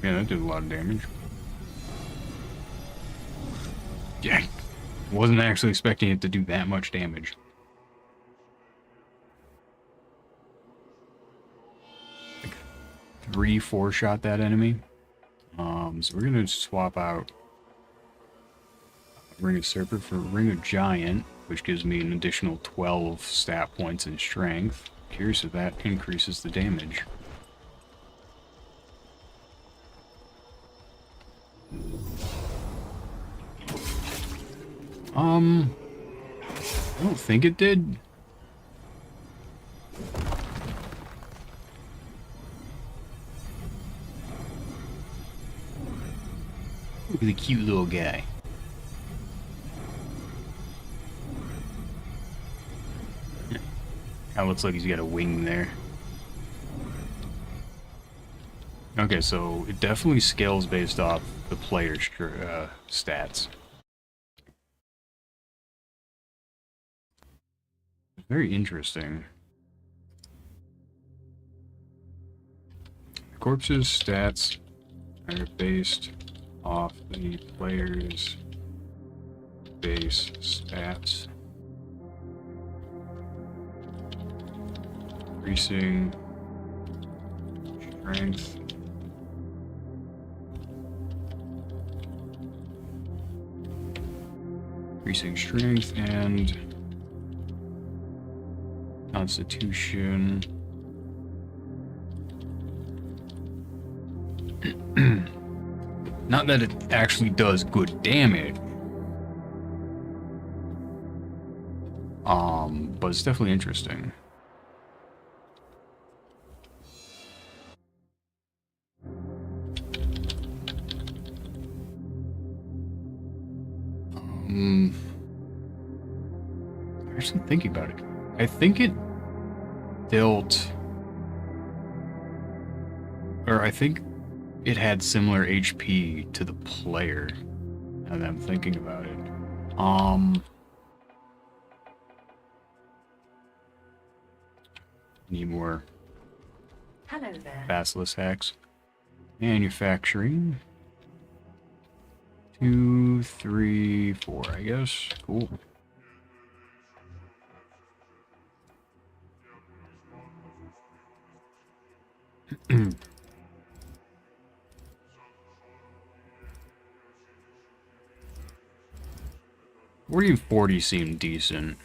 Yeah, that did a lot of damage. Wasn't actually expecting it to do that much damage. Like 3-4 shot that enemy. So we're gonna swap out Ring of Serpent for Ring of Giant, which gives me an additional 12 stat points in strength. Curious if that increases the damage. I don't think it did. Look at the cute little guy. Kind of looks like he's got a wing there. Okay, so it definitely scales based off the player's stats. Very interesting. Corpses' stats are based off the player's base stats. Increasing strength. Increasing strength and Constitution. Not that it actually does good damage. But it's definitely interesting. I'm actually thinking about it. I think it dealt, or I think it had similar HP to the player, now that I'm thinking about it. Need more Hello there. Basilisk hacks. Manufacturing. 2, 3, 4, I guess. Cool. Forty 40 seemed decent.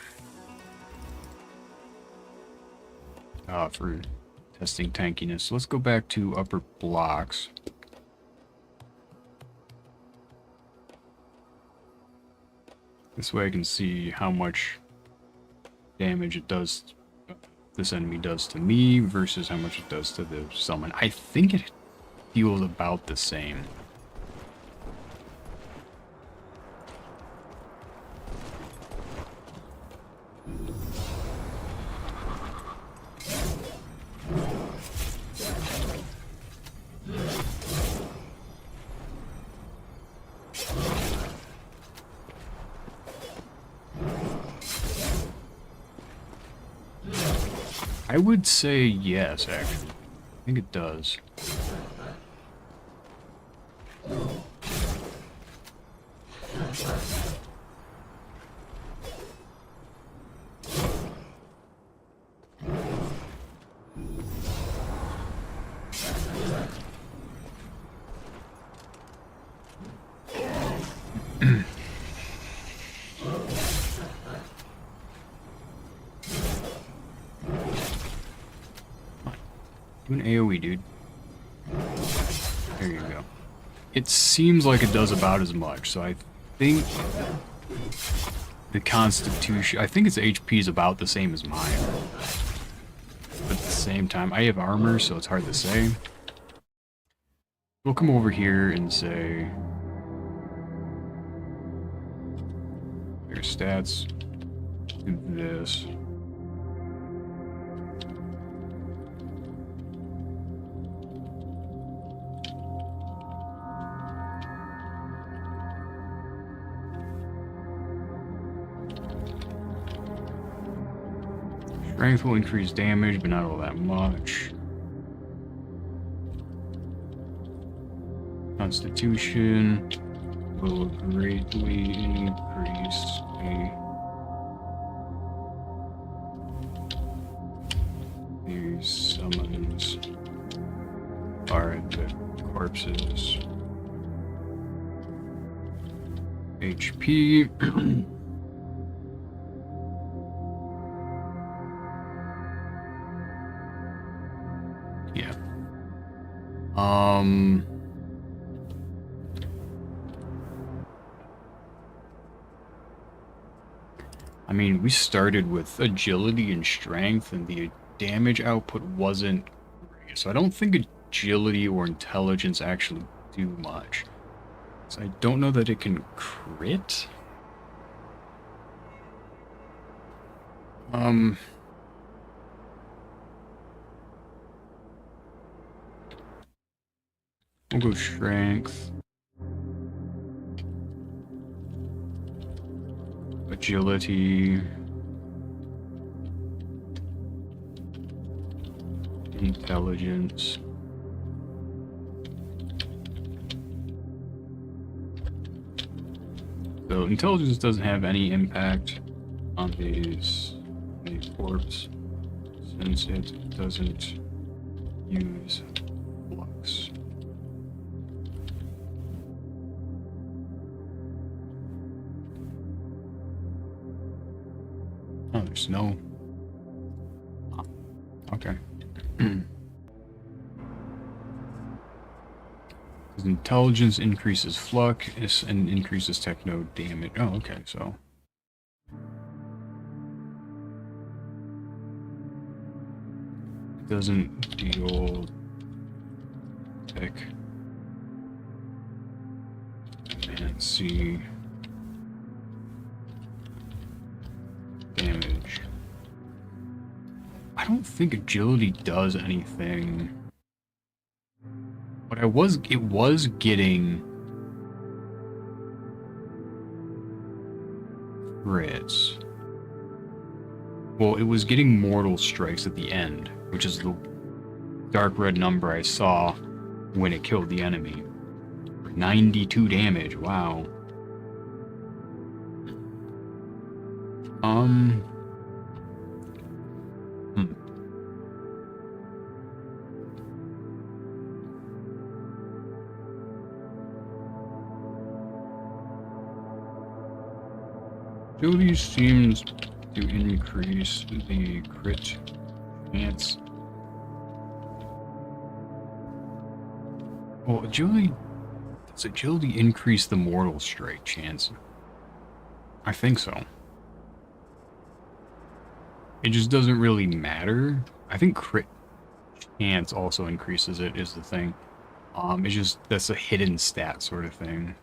For testing tankiness. Let's go back to upper blocks. This way I can see how much damage it does, this enemy does to me versus how much it does to the summon. I think it feels about the same. I would say yes, actually. I think it does. Do an AoE, dude. There you go. It seems like it does about as much, so I think the Constitution, I think its HP is about the same as mine. But at the same time, I have armor, so it's hard to say. We'll come over here and say, there's stats, do this. Strength will increase damage, but not all that much. Constitution will greatly increase the summons are the corpses HP. Yeah. I mean, we started with agility and strength, and the damage output wasn't great. So I don't think agility or intelligence actually do much. So I don't know that it can crit. We'll go strength. Agility. Intelligence. So intelligence doesn't have any impact on the corpse since it doesn't use flux. Oh, there's no... Oh, okay. Intelligence increases flux and increases techno damage. Oh, okay, so... It doesn't deal tech and see damage. I don't think agility does anything. But it was getting crits. Well, it was getting mortal strikes at the end, which is the dark red number I saw when it killed the enemy. 92 damage, wow. Agility seems to increase the crit chance. Well, does agility increase the mortal strike chance? I think so. It just doesn't really matter. I think crit chance also increases it, is the thing. It's just, that's a hidden stat sort of thing.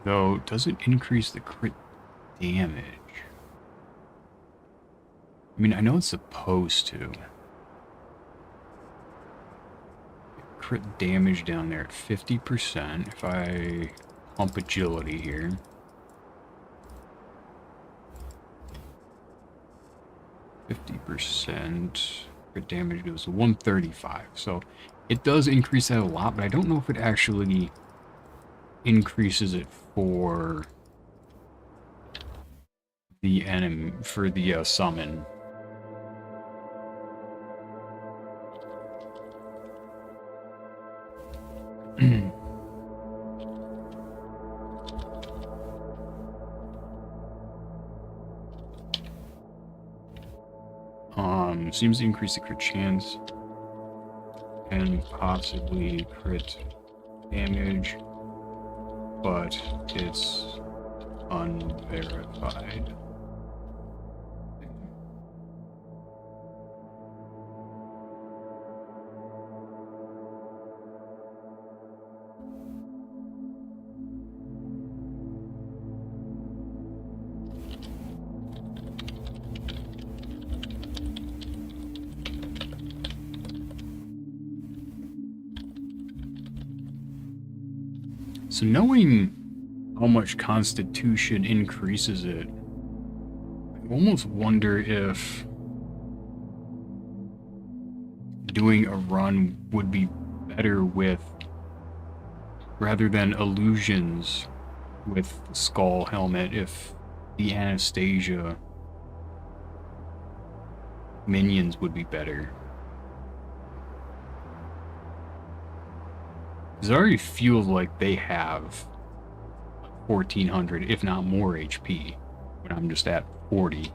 Though, does it increase the crit damage? I mean, I know it's supposed to. Crit damage down there at 50%. If I pump agility here. %. Crit damage goes to 135. So it does increase that a lot, but I don't know if it actually increases it for the enemy, for the summon. Seems to increase the crit chance and possibly crit damage, but it's unverified. So knowing how much Constitution increases it, I almost wonder if doing a run would be better with, rather than illusions with the skull helmet, if the Anastasia minions would be better. Because it already feels like they have 1400, if not more HP, when I'm just at 40.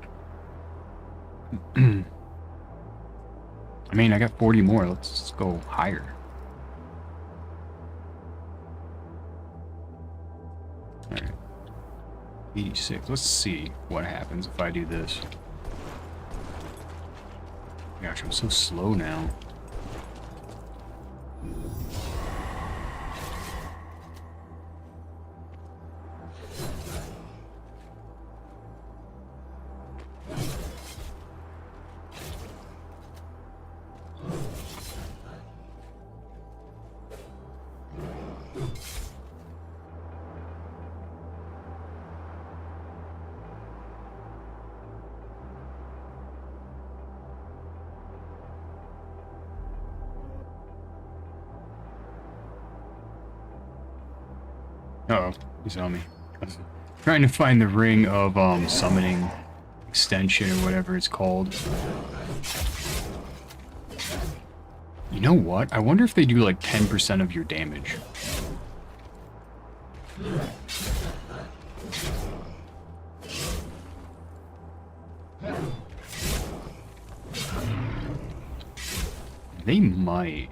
I mean, I got 40 more. Let's go higher. Alright. 86. Let's see what happens if I do this. Gosh, I'm so slow now. Uh-oh, he saw me. I was trying to find the ring of summoning extension or whatever it's called. You know what? I wonder if they do like 10% of your damage. They might.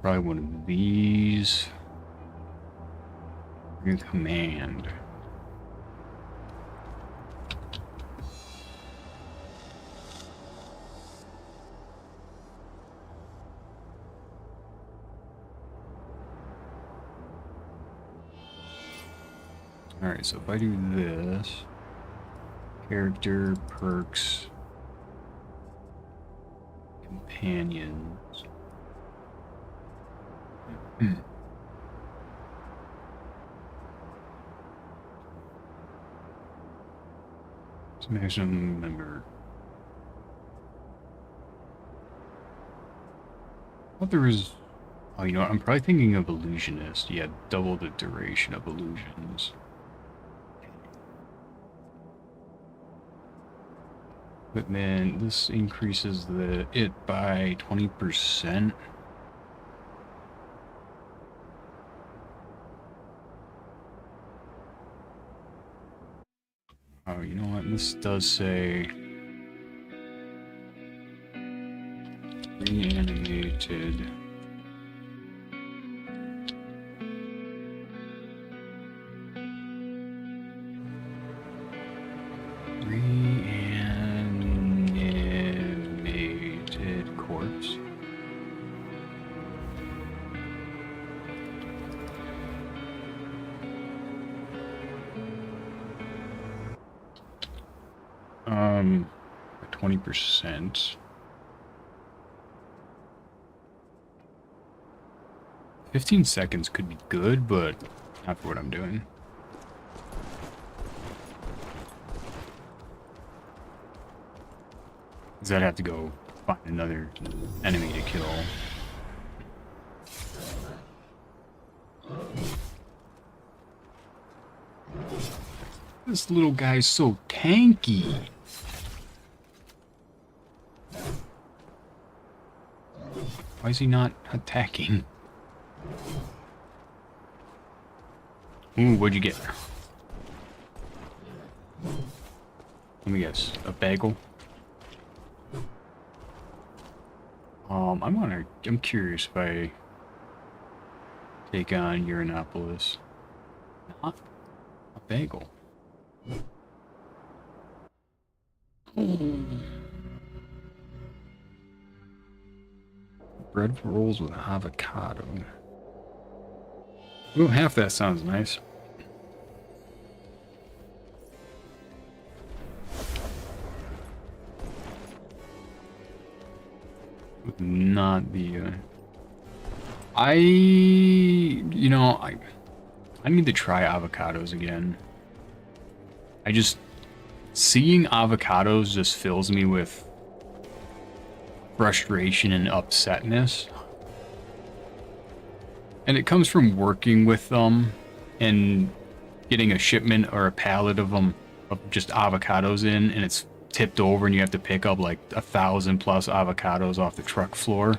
Probably one of these. Ring command. Alright, so if I do this, character, perks, companions. Maximum member. I thought there was. Oh, you know what? I'm probably thinking of illusionist. Yeah, double the duration of illusions. Equipment. This increases it by 20%. Oh, you know what? This does say reanimated. Reanimated corpse. Um, 20%. 15 seconds could be good, but not for what I'm doing. Because I'd have to go find another enemy to kill. This little guy's so tanky. Why is he not attacking? Ooh, what'd you get? Let me guess. A bagel? I'm curious if I take on Uranopolis. Not a bagel. Bread rolls with avocado. Ooh, half that sounds nice. not the, I need to try avocados again. Seeing avocados just fills me with frustration and upsetness. And it comes from working with them and getting a shipment or a pallet of them, of just avocados in, and it's tipped over and you have to pick up like 1,000+ avocados off the truck floor.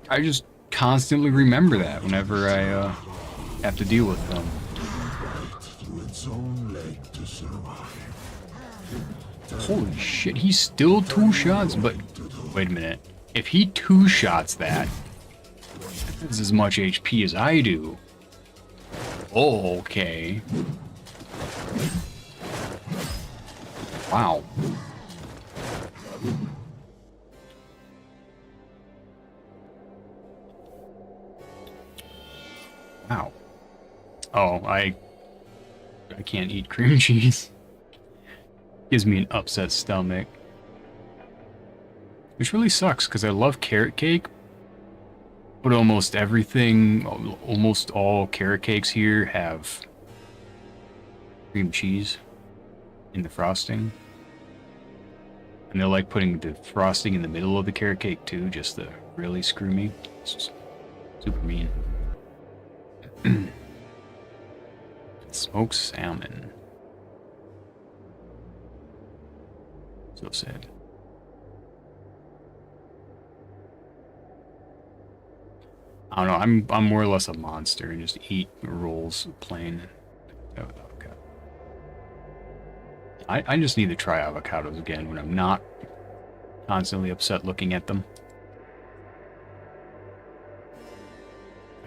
I just constantly remember that whenever I have to deal with them. Holy shit, he's still 2 shots, but wait a minute. If he 2 shots that, that's as much HP as I do. Oh, okay. Wow. Wow. Oh, I can't eat cream cheese. Gives me an upset stomach. Which really sucks, because I love carrot cake. But almost all carrot cakes here have cream cheese in the frosting. And they like putting the frosting in the middle of the carrot cake too, just to really screw me. It's just super mean. Smoked salmon. So sad. I don't know, I'm more or less a monster and just eat rolls plain. Avocado. I just need to try avocados again when I'm not constantly upset looking at them.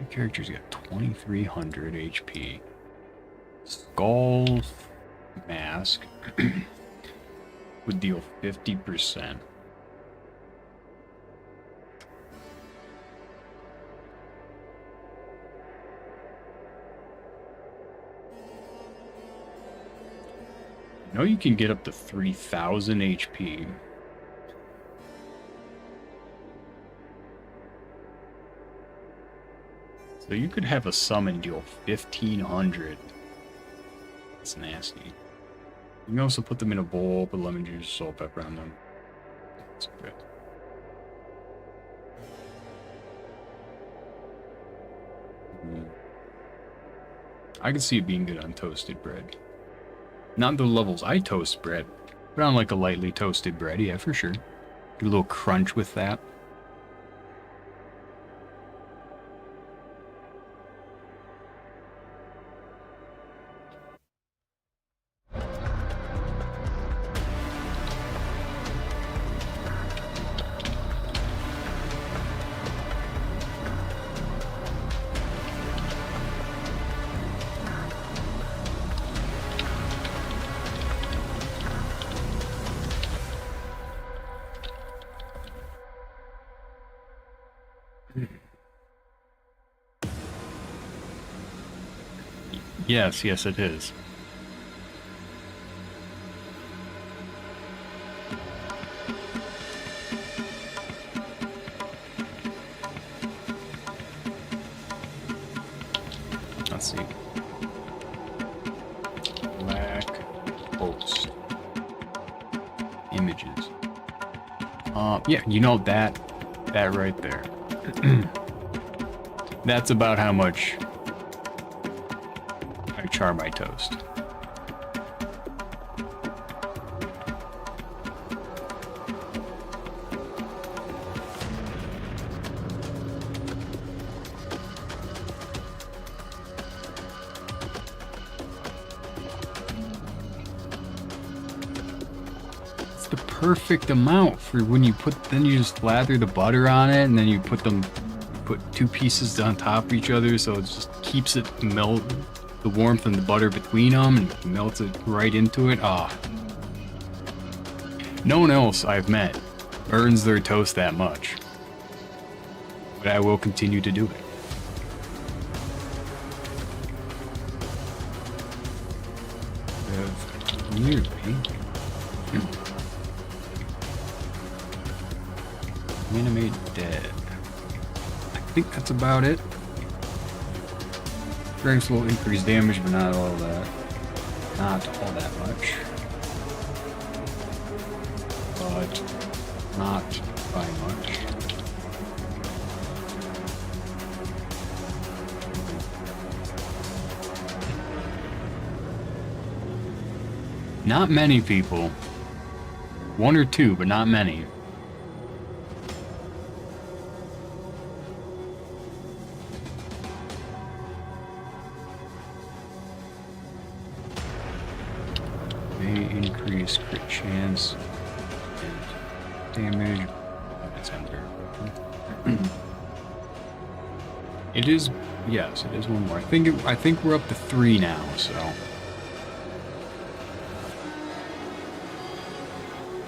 My character's got 2,300 HP. Skull mask would deal 50%. I know you can get up to 3,000 HP. So you could have a summon deal 1,500. That's nasty. You can also put them in a bowl, put lemon juice, salt, pepper on them. That's good. I can see it being good on toasted bread. Not the levels I toast bread, but on like a lightly toasted bread, yeah, for sure. Get a little crunch with that. Yes, yes it is. Let's see. Black post. Images. Yeah, you know that right there. That's about how much I char my toast. It's the perfect amount for when you put, then you just lather the butter on it, and then you put 2 pieces on top of each other, so it just keeps it melt. The warmth and the butter between them and melts it right into it. Ah. No one else I've met burns their toast that much. But I will continue to do it. Weirdly. Animate dead. I think that's about it. Strengths will increase damage, but not all that. Not all that much. But not by much. Not many people. One or two, but not many. May increase crit chance and damage. That's under. It is, yes, it is one more. I think we're up to 3 now, so.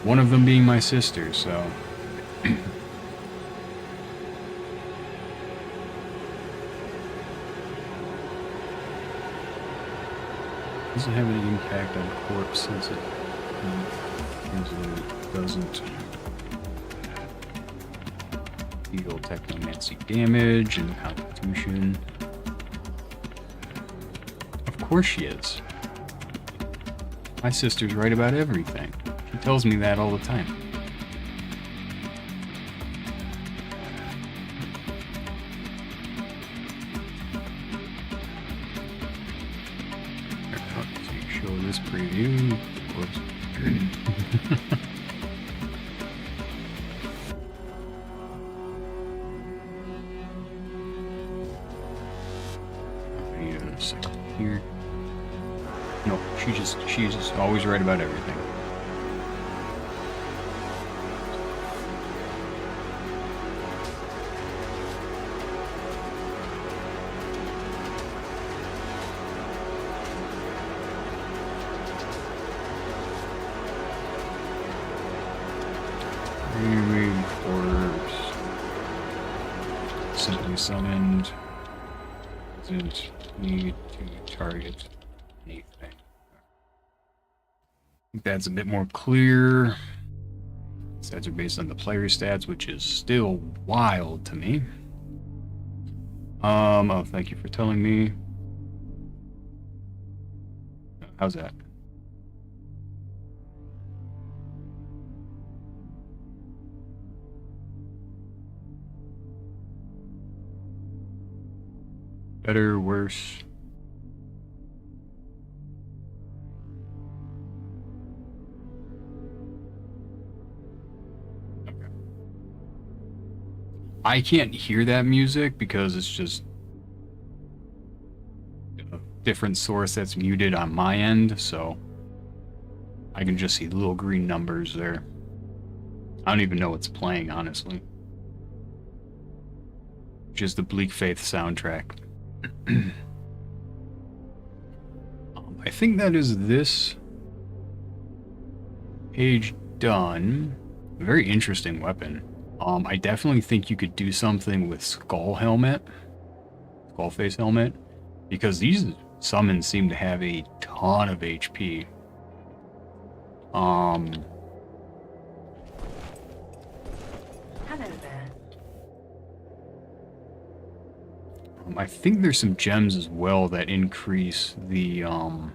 One of them being my sister, so. Doesn't have any impact on corpse since it doesn't deal technomancy damage and constitution. Of course she is. My sister's right about everything. She tells me that all the time. Show this preview, of course. I need a second here. No, she's just always right about everything. Simply summoned. Doesn't need to target anything. I think that's a bit more clear. Stats are based on the player stats, which is still wild to me. Oh, thank you for telling me. How's that? Better, worse. Okay. I can't hear that music because it's just a different source that's muted on my end, so I can just see the little green numbers there. I don't even know what's playing, honestly. Just the Bleak Faith soundtrack. I think that is this page done. Very interesting weapon. I definitely think you could do something with Skull Face Helmet, because these summons seem to have a ton of HP. Hello there. I think there's some gems as well that increase the amount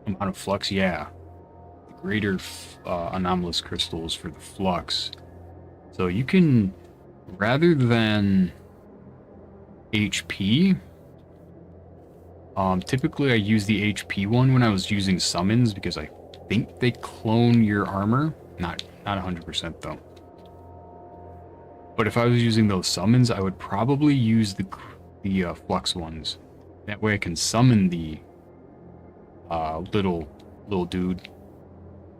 of flux. Yeah, the greater anomalous crystals for the flux. So you can, rather than HP, typically I use the HP one when I was using summons because I think they clone your armor. Not 100% though. But if I was using those summons, I would probably use the flux ones. That way I can summon the little dude,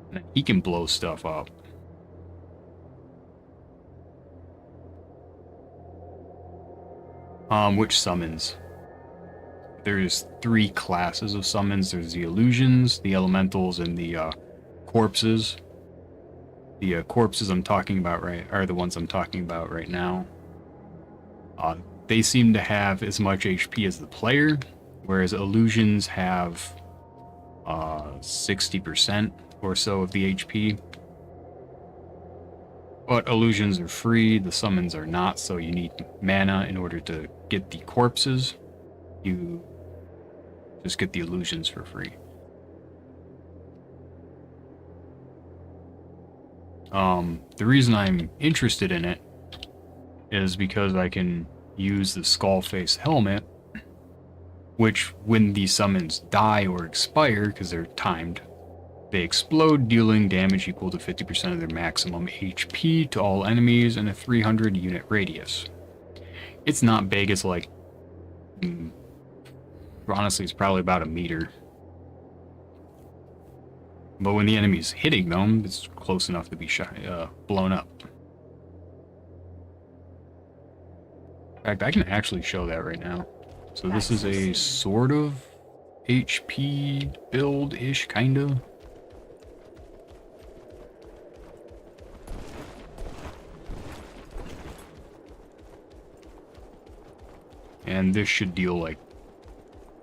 and then he can blow stuff up. Which summons? There's 3 classes of summons. There's the illusions, the elementals, and the corpses. The corpses I'm talking about are the ones I'm talking about right now. They seem to have as much HP as the player, whereas illusions have 60% or so of the HP. But illusions are free, the summons are not, so you need mana in order to get the corpses. You just get the illusions for free. The reason I'm interested in it is because I can use the Skullface helmet, which when these summons die or expire, because they're timed, they explode, dealing damage equal to 50% of their maximum HP to all enemies in a 300 unit radius. It's not big, it's like, honestly, it's probably about a meter. But when the enemy's hitting them, it's close enough to be blown up. In fact, I can actually show that right now. So this is a sort of HP build-ish, kind of. And this should deal like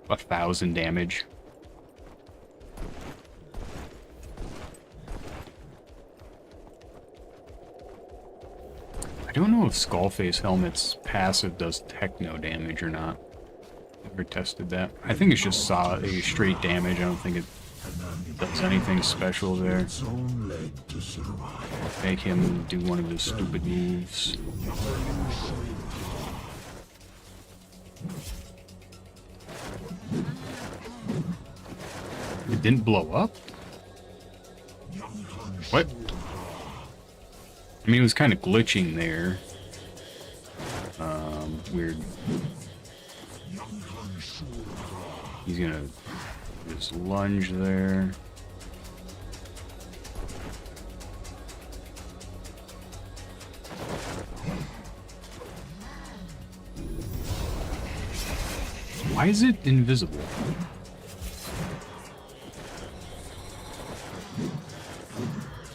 1,000 damage. I don't know if Skullface Helmet's passive does techno damage or not. Never tested that. I think it's just a straight damage. I don't think it does anything special there. Make him do one of his stupid moves. It didn't blow up? What? I mean, it was kind of glitching there. Weird. He's gonna just lunge there. Why is it invisible?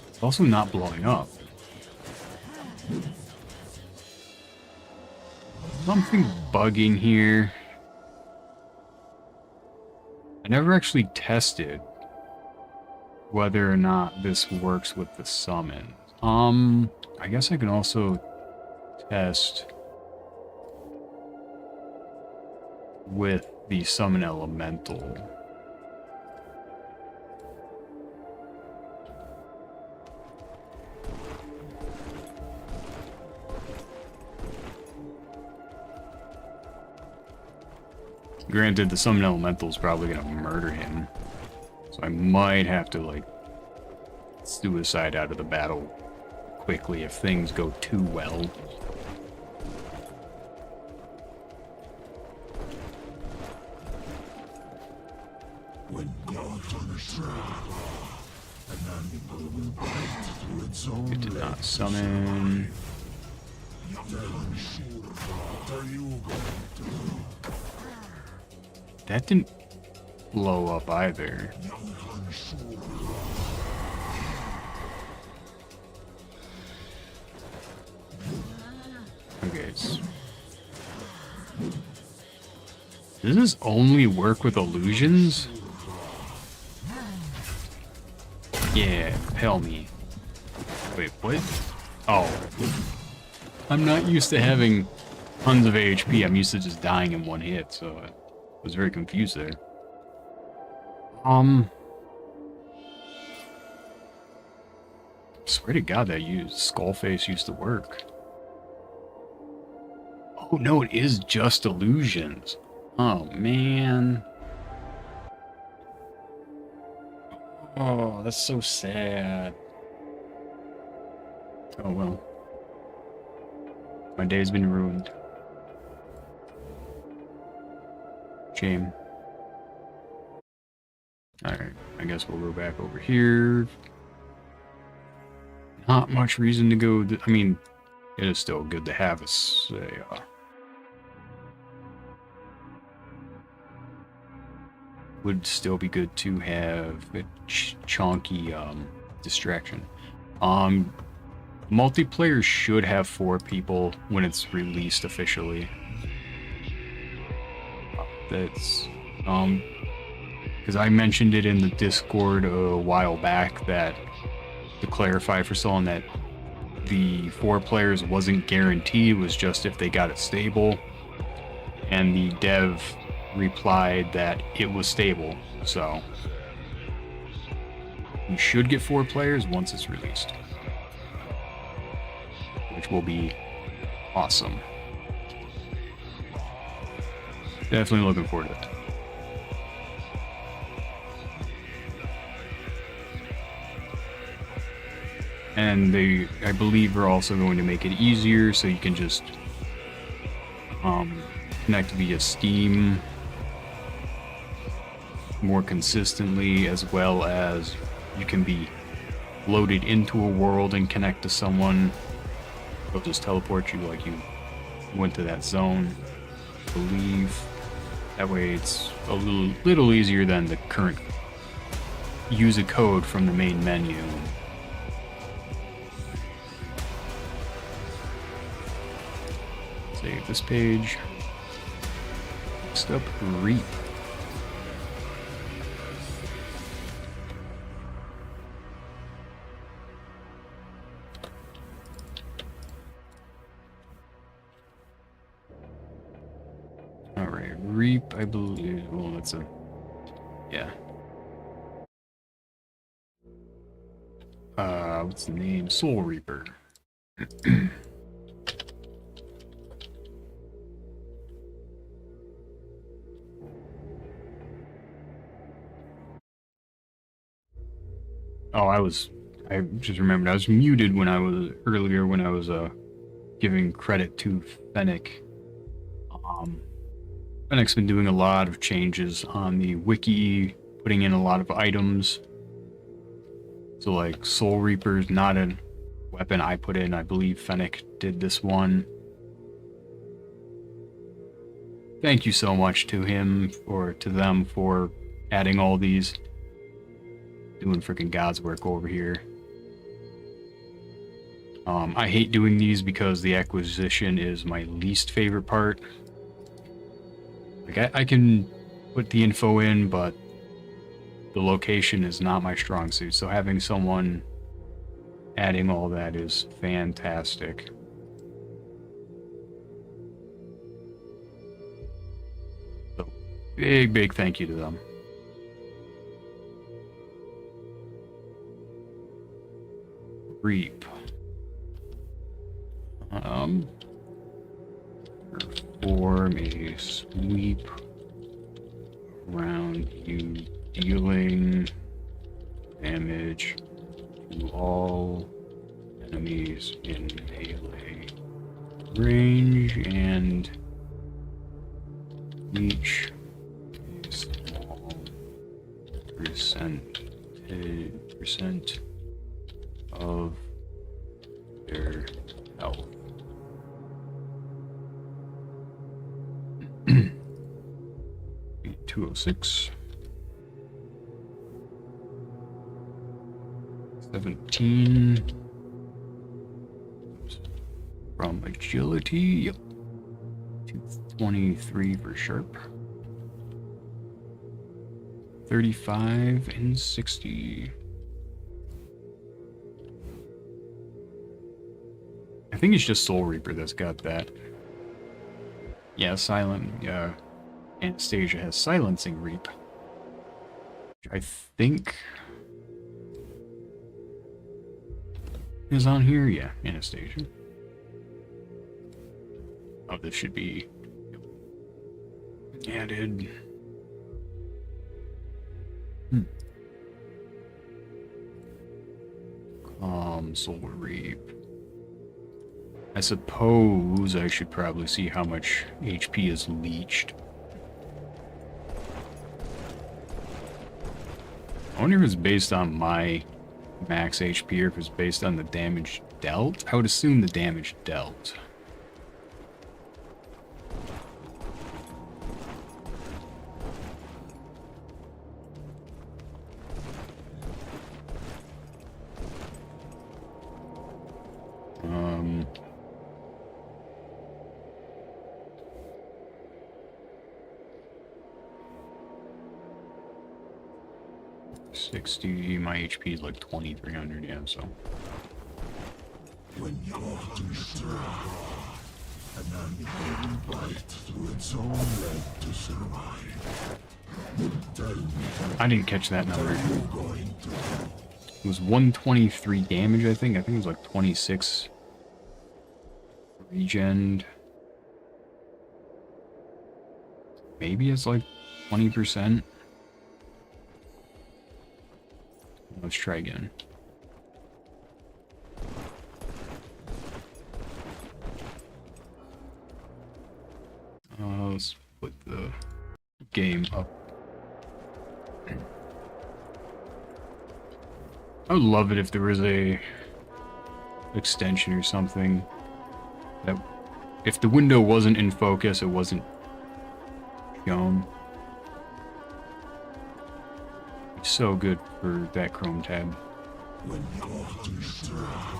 It's also not blowing up. Something bugging here. I never actually tested whether or not this works with the summon. I guess I can also test with the summon elemental. Granted, the summon elemental is probably gonna murder him, so I might have to like suicide out of the battle quickly if things go too well. When God It did not summon. That didn't blow up either. Okay. Does this only work with illusions? Yeah, tell me. Wait, what? Oh. I'm not used to having tons of HP. I'm used to just dying in one hit, so I was very confused there. Swear to God that Skullface used to work. Oh no, it is just illusions. Oh man. Oh, that's so sad. Oh well. My day's been ruined. Shame. Alright, I guess we'll go back over here. Not much reason to go. I mean, it is still good to have a would still be good to have a chunky distraction. Multiplayer should have 4 people when it's released officially. That's because I mentioned it in the Discord a while back that to clarify for someone that the 4 players wasn't guaranteed, it was just if they got it stable. And the dev replied that it was stable, so you should get 4 players once it's released, which will be awesome. Definitely looking forward to it. And they, I believe, are also going to make it easier so you can just connect via Steam more consistently, as well as you can be loaded into a world and connect to someone. They'll just teleport you like you went to that zone, I believe. That way it's a little easier than the current use a code from the main menu. Save this page. Next up, Reap. Alright, Reap, I believe. Well, that's a. Yeah. What's the name? Soul Reaper. Oh, I just remembered I was muted when I was earlier when I was giving credit to Fennec. Fennec's been doing a lot of changes on the wiki, putting in a lot of items. So like Soul Reaper's not a weapon I put in. I believe Fennec did this one. Thank you so much to him or to them for adding all these. Doing freaking God's work over here. I hate doing these because the acquisition is my least favorite part. Like I can put the info in, but the location is not my strong suit. So having someone adding all that is fantastic. So big thank you to them. Reap. Perform a sweep around you, dealing damage to all enemies in melee range, and each a small percent of their health. 206. 17. From agility, yep. 223 for sharp. 35 and 60. I think it's just Soul Reaper that's got that. Yeah, Anastasia has Silencing Reap. Which I think is on here. Yeah, Anastasia. Oh, this should be added. Soul Reap. I suppose I should probably see how much HP is leached. I wonder if it's based on my max HP or if it's based on the damage dealt. I would assume the damage dealt. Um... 60, my HP is like 2300, yeah, so. When God is trapped, an animal will bite through its own leg to survive. Tell me, I didn't catch that number. what are you going to do? It was 123 damage, I think. I think it was like 26 regen. Maybe it's like 20%. Let's try again. Let's put the game up. I would love it if there was a extension or something that if the window wasn't in focus, it wasn't shown. It's so good for that Chrome tab. When God is trapped,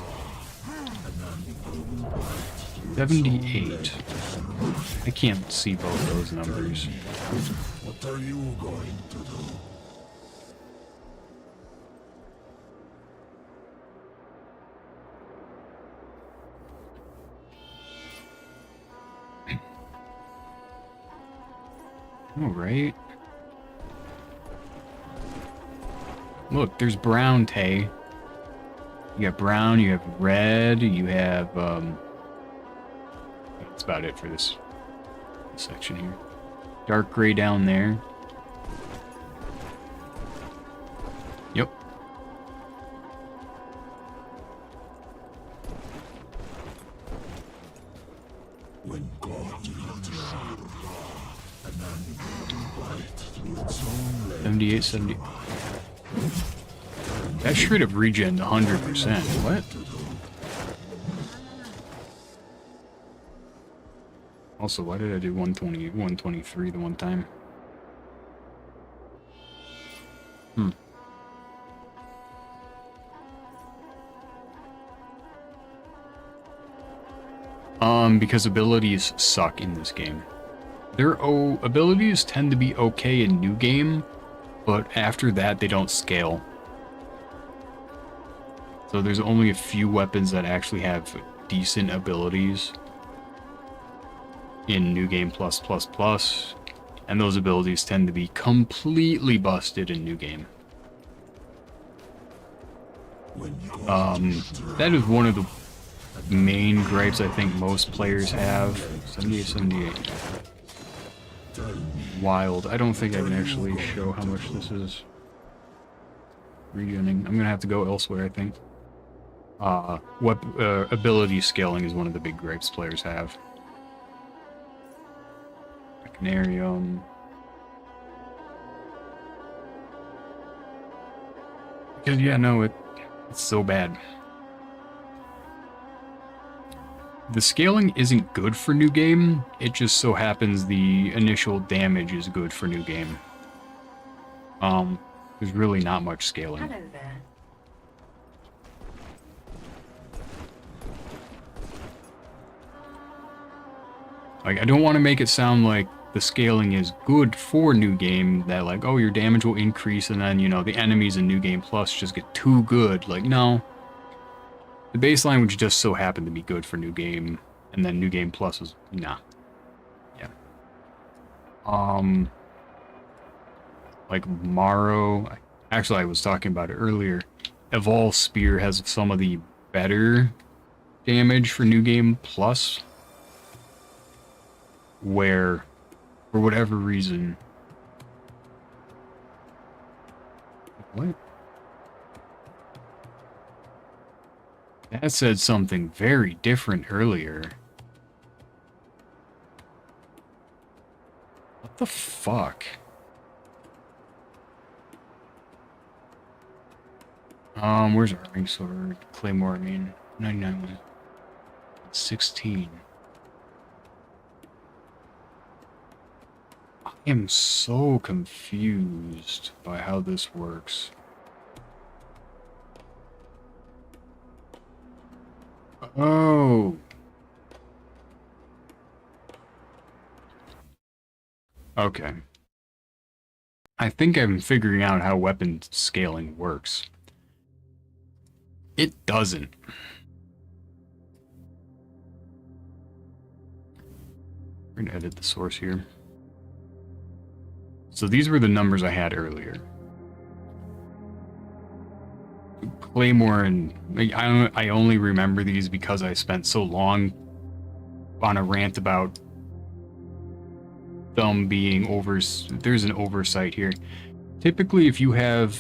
an animal will bite through 78. I can't see both those numbers. What are you going to do? All right. Look, there's brown, Tay. You got brown, you have red, you have, that's about it for this section here. Dark gray down there. Yep. When God is trapped, an animal will bite through its own leg. 78, 70. That should have regen 100%. What? Also, why did I do 120, 123 the one time? Because abilities suck in this game. Their abilities tend to be okay in New Game, but after that they don't scale. So there's only a few weapons that actually have decent abilities in New Game Plus Plus Plus, and those abilities tend to be completely busted in New Game. That is one of the main gripes I think most players have. 78, 78. Wild. I don't think I can actually show how much this is regening. I'm gonna have to go elsewhere, I think. Ability scaling is one of the big gripes players have. Canarium. Because yeah, no, it's so bad. The scaling isn't good for New Game, it just so happens the initial damage is good for New Game. There's really not much scaling. Hello there. Like, I don't want to make it sound like the scaling is good for New Game, that like, oh, your damage will increase and then, you know, the enemies in New Game Plus just get too good. Like, no. The baseline would just so happen to be good for New Game, and then New Game Plus was, nah. Yeah. Like Morrow, actually I was talking about it earlier, Evolve Spear has some of the better damage for New Game Plus, where, for whatever reason... What? That said something very different earlier. What the fuck? Where's our ring sword? Claymore, I mean. 99. 16. I am so confused by how this works. Oh. Okay. I think I'm figuring out how weapon scaling works. It doesn't. We're gonna edit the source here. So these were the numbers I had earlier. Claymore, and I only remember these because I spent so long on a rant about them being there's an oversight here. Typically, if you have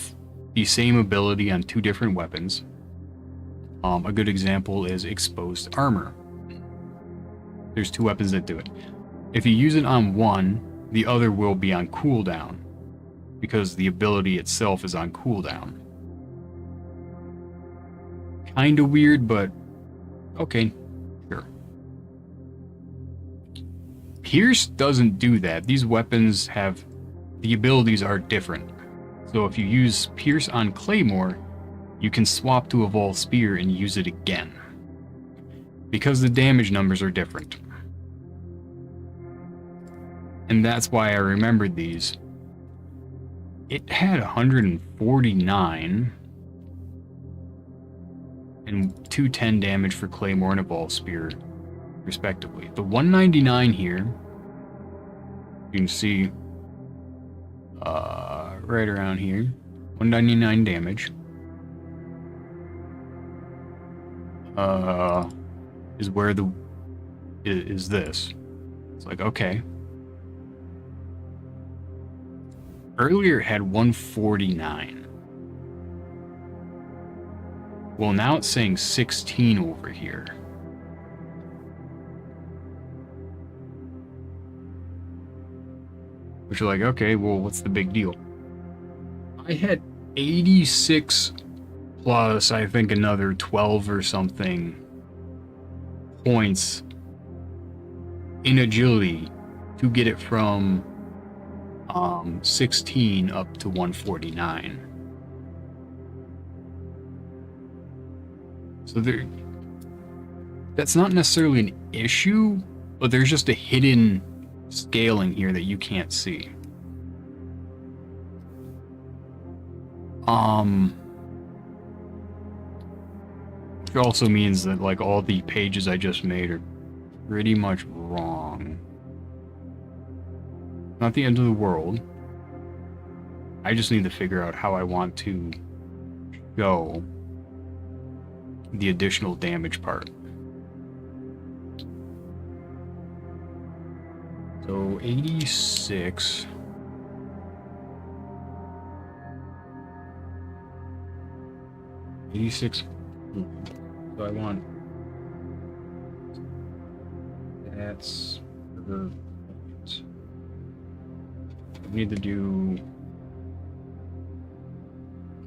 the same ability on two different weapons, a good example is exposed armor. There's two weapons that do it. If you use it on one, the other will be on cooldown because the ability itself is on cooldown. Kinda weird, but okay, sure. Pierce doesn't do that. These weapons have, the abilities are different. So if you use Pierce on Claymore, you can swap to Evolve Spear and use it again, because the damage numbers are different. And that's why I remembered these. It had 149 and 210 damage for Claymore and Evolve Spear, respectively. The 199 here, you can see right around here, 199 damage. Is where is this. It's like, okay. Earlier it had 149. Well, now it's saying 16 over here. Which are like, okay, well, what's the big deal? I had 86 plus, I think, another 12 or something points in agility to get it from 16 up to 149. So that's not necessarily an issue, but there's just a hidden scaling here that you can't see. Which also means that like all the pages I just made are pretty much wrong. Not the end of the world. I just need to figure out how I want to show the additional damage part. So 86. So I want that's per point. I need to do,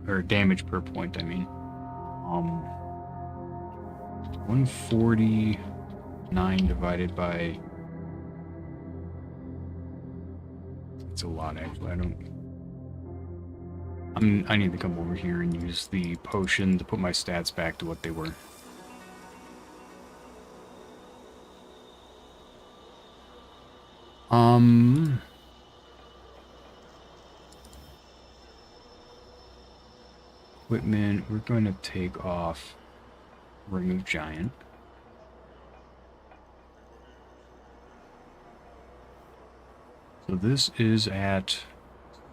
or damage per point, I mean. 149 divided by, it's a lot actually. I need to come over here and use the potion to put my stats back to what they were. Equipment, we're going to take off Remove Giant. So this is at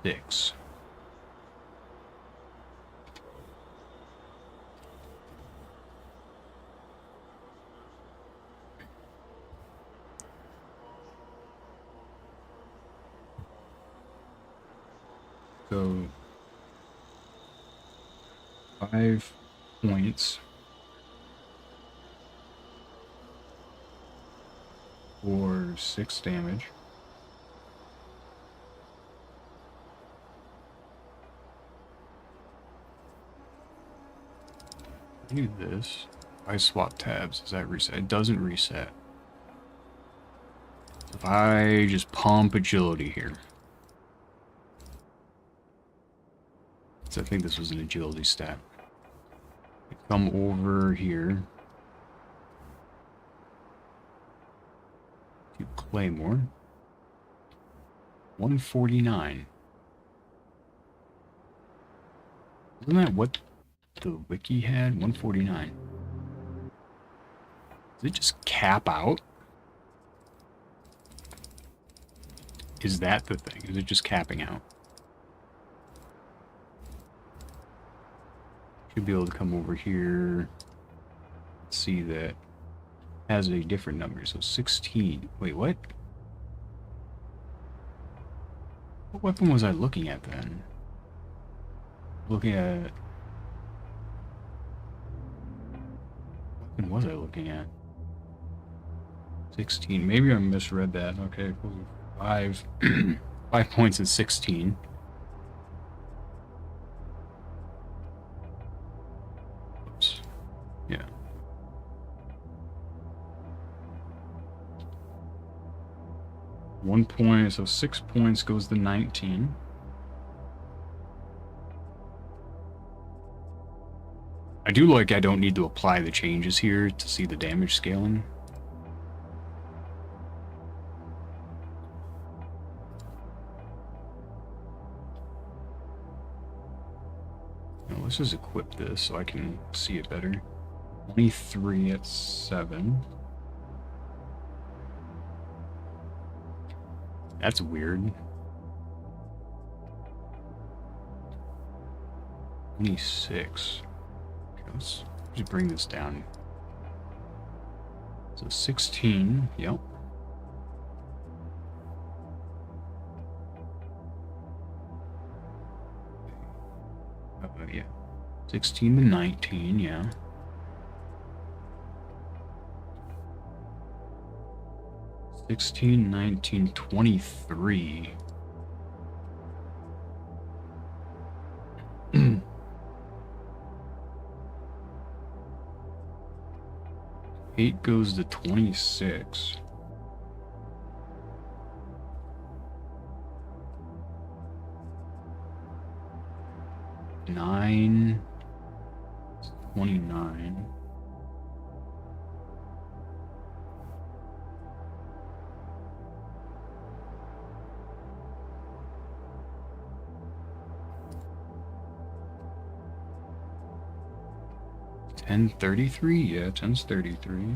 6. So 5 points for 6 damage. I do this. I swap tabs. Does that reset? It doesn't reset. If I just pump agility here. So I think this was an agility stat. Come over here to Claymore. 149. Isn't that what the wiki had? 149. Does it just cap out? Is that the thing? Is it just capping out? Should be able to come over here. See that has a different number. So 16. Wait, what? What weapon was I looking at then? Looking at... What weapon was I looking at? 16. Maybe I misread that. Okay, cool. 5. 5 points and 16. Oops. Yeah. One point, so 6 points goes to 19. I do like I don't need to apply the changes here to see the damage scaling. Now let's just equip this so I can see it better. 23 at 7. That's weird. 26. Okay, let's just bring this down. So 16, yep. Yeah. 16 to 19, yeah. $16, $19, $23. Eight goes to 26. Nine, 29. $10.33? Yeah, 10's 33.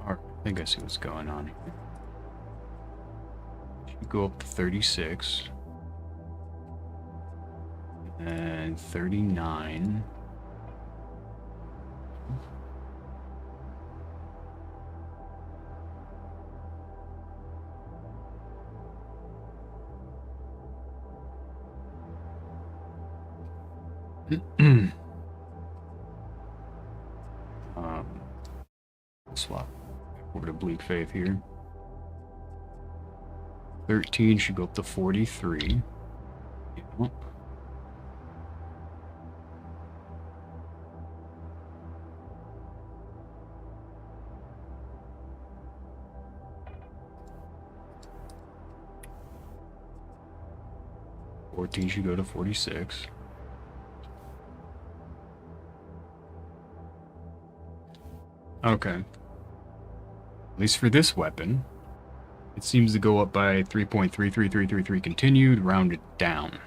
Alright, I think I see what's going on here. Should go up to 36. And 39. Swap over to Bleak Faith here. 13 should go up to 43. Yep. Fourteen should go to 46. Okay. At least for this weapon, it seems to go up by 3.33333 continued, rounded down.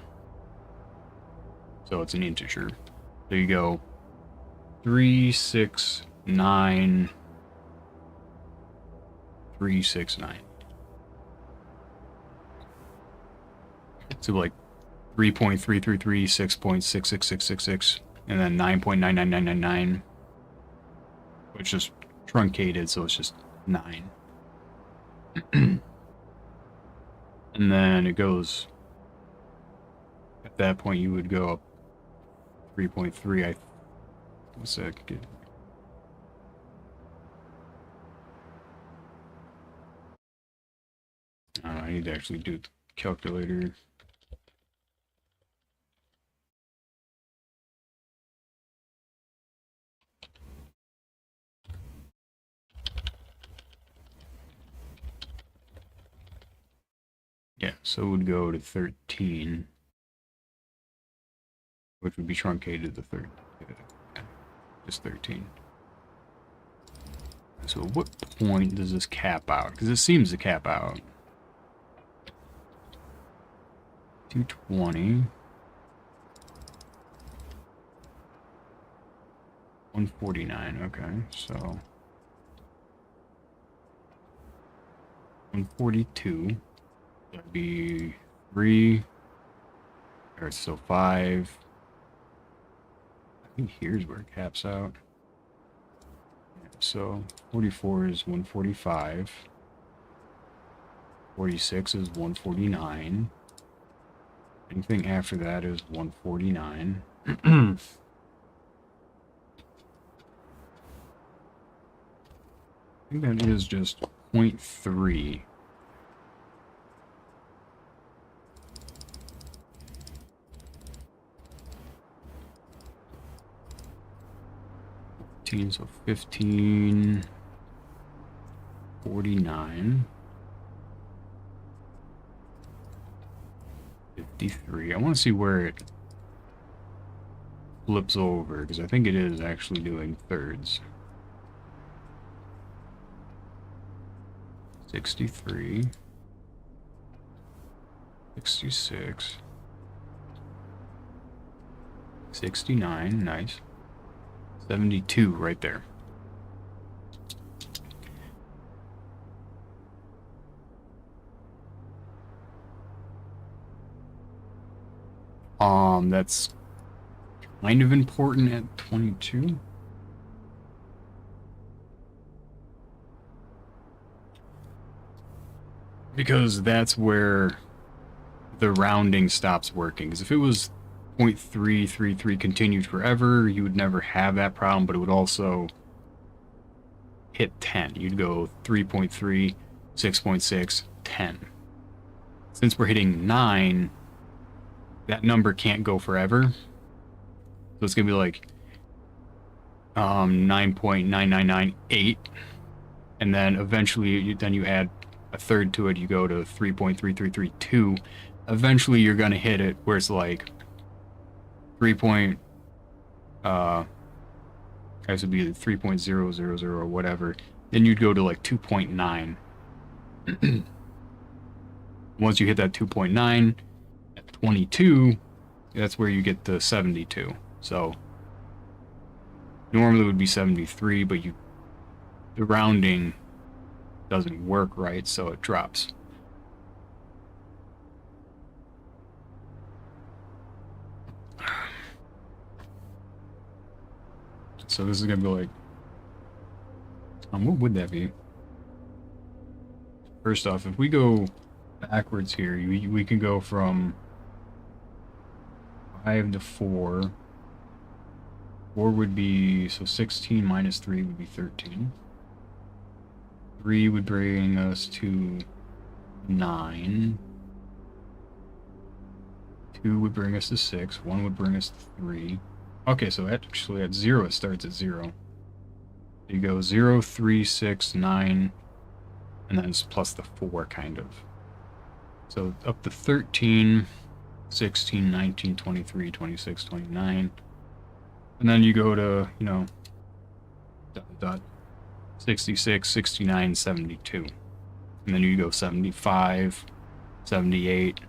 So it's an integer. There you go. 369. 369. So like 3.333, 6.66666, and then 9.99999. Which is truncated, so it's just 9. And then it goes, at that point you would go up 3.3. What's that? I need to actually do the calculator. Yeah, so it would go to 13, which would be truncated to 30. Just 13. So at what point does this cap out? Because it seems to cap out. 220. 149, okay, so... 142. That'd be 3. Or so 5. I think here's where it caps out. So 44 is 145. 46 is 149. Anything after that is 149. I think that is just 0.3. So 15, 49, 53. I want to see where it flips over, because I think it is actually doing thirds. 63, 66, 69, nice. 72 right there. That's kind of important at 22. Because that's where the rounding stops working. Because if it was 0.333 continued forever, you would never have that problem, but it would also hit 10. You'd go 3.3, 6.6, 10. Since we're hitting 9, that number can't go forever. So it's going to be like 9.9998, and then eventually you add a third to it, you go to 3.3332. Eventually you're going to hit it where it's like 3. Guys would be 3.000 or whatever. Then you'd go to like 2.9. Once you hit that 2.9 at 22, that's where you get the 72. So normally it would be 73, but the rounding doesn't work right, so it drops. So this is gonna be like, what would that be? First off, if we go backwards here, we can go from 5 to 4. 4 would be, so 16 minus 3 would be 13. 3 would bring us to 9. 2 would bring us to 6. 1 would bring us to 3. Okay, so actually at 0, it starts at 0. You go 0, 3, 6, 9, and then it's plus the 4, kind of. So up to 13, 16, 19, 23, 26, 29. And then you go to, dot, dot, 66, 69, 72. And then you go 75, 78,